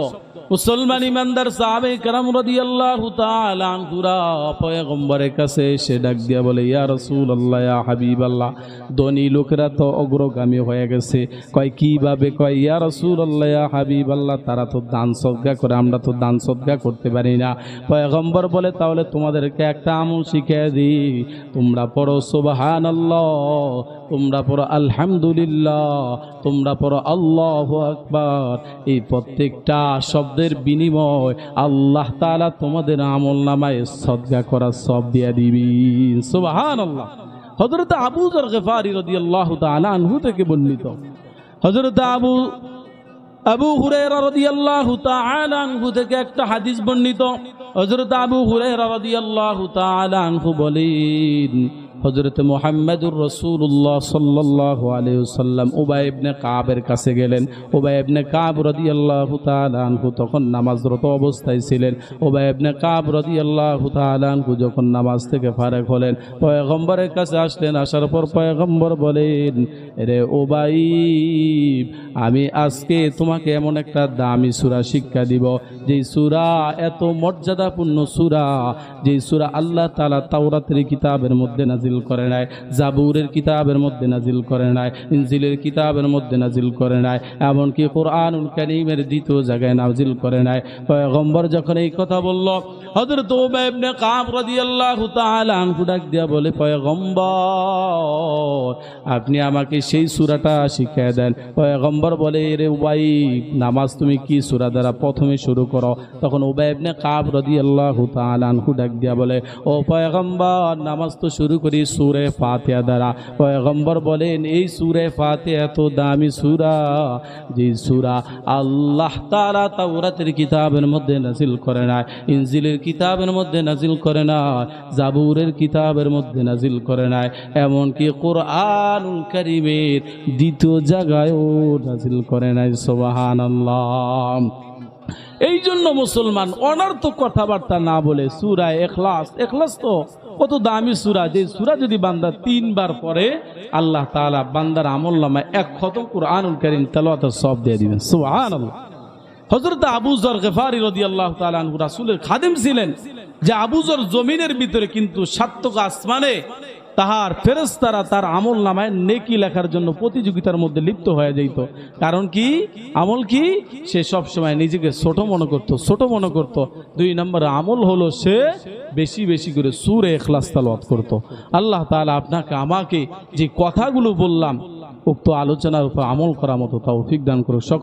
মুসলমান ইমানদার সাহাবায়ে কেরাম রাদিয়াল্লাহু তাআলা আনহুরা পয়গম্বরের কাছে এসে ডাক দিয়া বলে, ইয়া রাসূলুল্লাহ, ইয়া হাবিবাল্লাহ, ধনী লোকেরা তো অগ্রগামী হয়ে গেছে। কয় কিভাবে? কয়, ইয়া রাসূলুল্লাহ, ইয়া হাবিবাল্লাহ, তারা তো দান সদকা করে, আমরা তো দান সদকা করতে পারি না। পয়গম্বর বলে, তাহলে তোমাদেরকে একটা আমল শিখিয়ে দিই, তোমরা পড়ো সুবহানাল্লাহ, তোমরা পড়ো আলহামদুলিল্লাহ, তোমরা পড়ো আল্লাহু আকবার। এই প্রত্যেকটা শব্দের বিনিময় আল্লাহ তাআলা তোমাদের আমলনামায় সদকা করার সব দিয়ে দিবেন। সুবহানাল্লাহ। হযরত আবু যর গফারি রাদিয়াল্লাহু তাআলা আনহু থেকে বর্ণিত, হযরত আবু হুরায়রা রাদিয়াল্লাহু তাআলা আনহু থেকে একটা হাদিস বর্ণিত। হযরত আবু হুরায়রা রাদিয়াল্লাহু তাআলা আনহু বলেন, হযরত মুহাম্মদুর রাসূলুল্লাহ সাল্লাল্লাহু আলাইহি ওয়াসাল্লাম উবাই ইবনে কাবের কাছে গেলেন। উবাই ইবনে কাব রাদিয়াল্লাহু তাআলা আনহু তখন নামাজরত অবস্থায় ছিলেন। উবাই ইবনে কাব রাদিয়াল্লাহু তাআলা আনহু যখন নামাজ থেকে ফারেক হলেন, পয়গম্বরের কাছে আসলেন। আসার পর পয়গম্বর বলেন, রে উবাই, আমি আজকে তোমাকে এমন একটা দামি সূরা শিক্ষা দিব, যেই সূরা এত মর্যাদাপূর্ণ সূরা, যেই সূরা আল্লাহ তাআলা তাওরাতের কিতাবের মধ্যে নাজিল করে নাই, জাবুরের কিতাবের মধ্যে নাজিল করে নাই, ইনজিলের কিতাবের মধ্যে নাজিল করে নাই, এমনকি কুরআনুল কারীমের দ্বিতীয় জায়গায় নাজিল করে নাই। পয়গম্বর যখন এই কথা বলল, হযরত উবাই ইবনে কাব রাদিয়াল্লাহু তাআলা আনহু ডাক দিয়া বলে, পয়গম্বর, আপনি আমাকে সেই সূরাটা শিখিয়ে দেন। পয়গম্বর বলে, রে উবাই, নামাজ তুমি কি সূরা দ্বারা প্রথমে শুরু করো? তখন উবাই ইবনে কাব রাদিয়াল্লাহু তাআলা আনহু ডাক দিয়া বলে, ও পয়গম্বর, নামাজ তো শুরু করি সূরা ফাতিহা দ্বারা। পয়গম্বর বলেন, এই সূরা ফাতিহা এত দামি সূরা, যে সূরা আল্লাহ তাআলা তাওরাতের কিতাবের মধ্যে নাজিল করে নাই, ইনজিলের কিতাবের মধ্যে নাজিল করে নাই, জাবুরের কিতাবের মধ্যে নাজিল করে নাই, এমনকি কুরআনুল কারীমের দ্বিতীয় জায়গায়ও নাজিল করে নাই। সুবহানাল্লাহ। এই জন্য মুসলমান অনর্থক কথাবার্তা না বলে সূরা ইখলাস তো কত দামি সূরা, যে সূরা যদি বান্দা 3 বার পড়ে আল্লাহ তাআলা বান্দার আমলনামায় 1 খতম কুরআনুল কারীম তেলাওয়াতের সওয়াব দিয়ে দিবেন। সুবহানাল্লাহ। হযরত আবু যর গফারি রাদিয়াল্লাহু তাআলা আনহু রাসূলের খাদেম ছিলেন, যে আবু যর জমিনের ভিতরে কিন্তু 7 আসমানে তাহার ফেরেশতারা তার আমল নামায় নেকি লেখার জন্য প্রতিযোগিতার মধ্যে লিপ্ত হয়ে যাইত। কারণ কি? আমল কি? সে সব সময় নিজেকে ছোট মনে করত, ছোট মনে করত। 2 নম্বর আমল হলো সে বেশি বেশি করে সূরা ইখলাস তেলাওয়াত করত। আল্লাহ তাআলা আপনাকে আমাকে যে কথাগুলো বললাম উক্ত আলোচনার উপর আমল করার মতো তৌফিক দান করুক।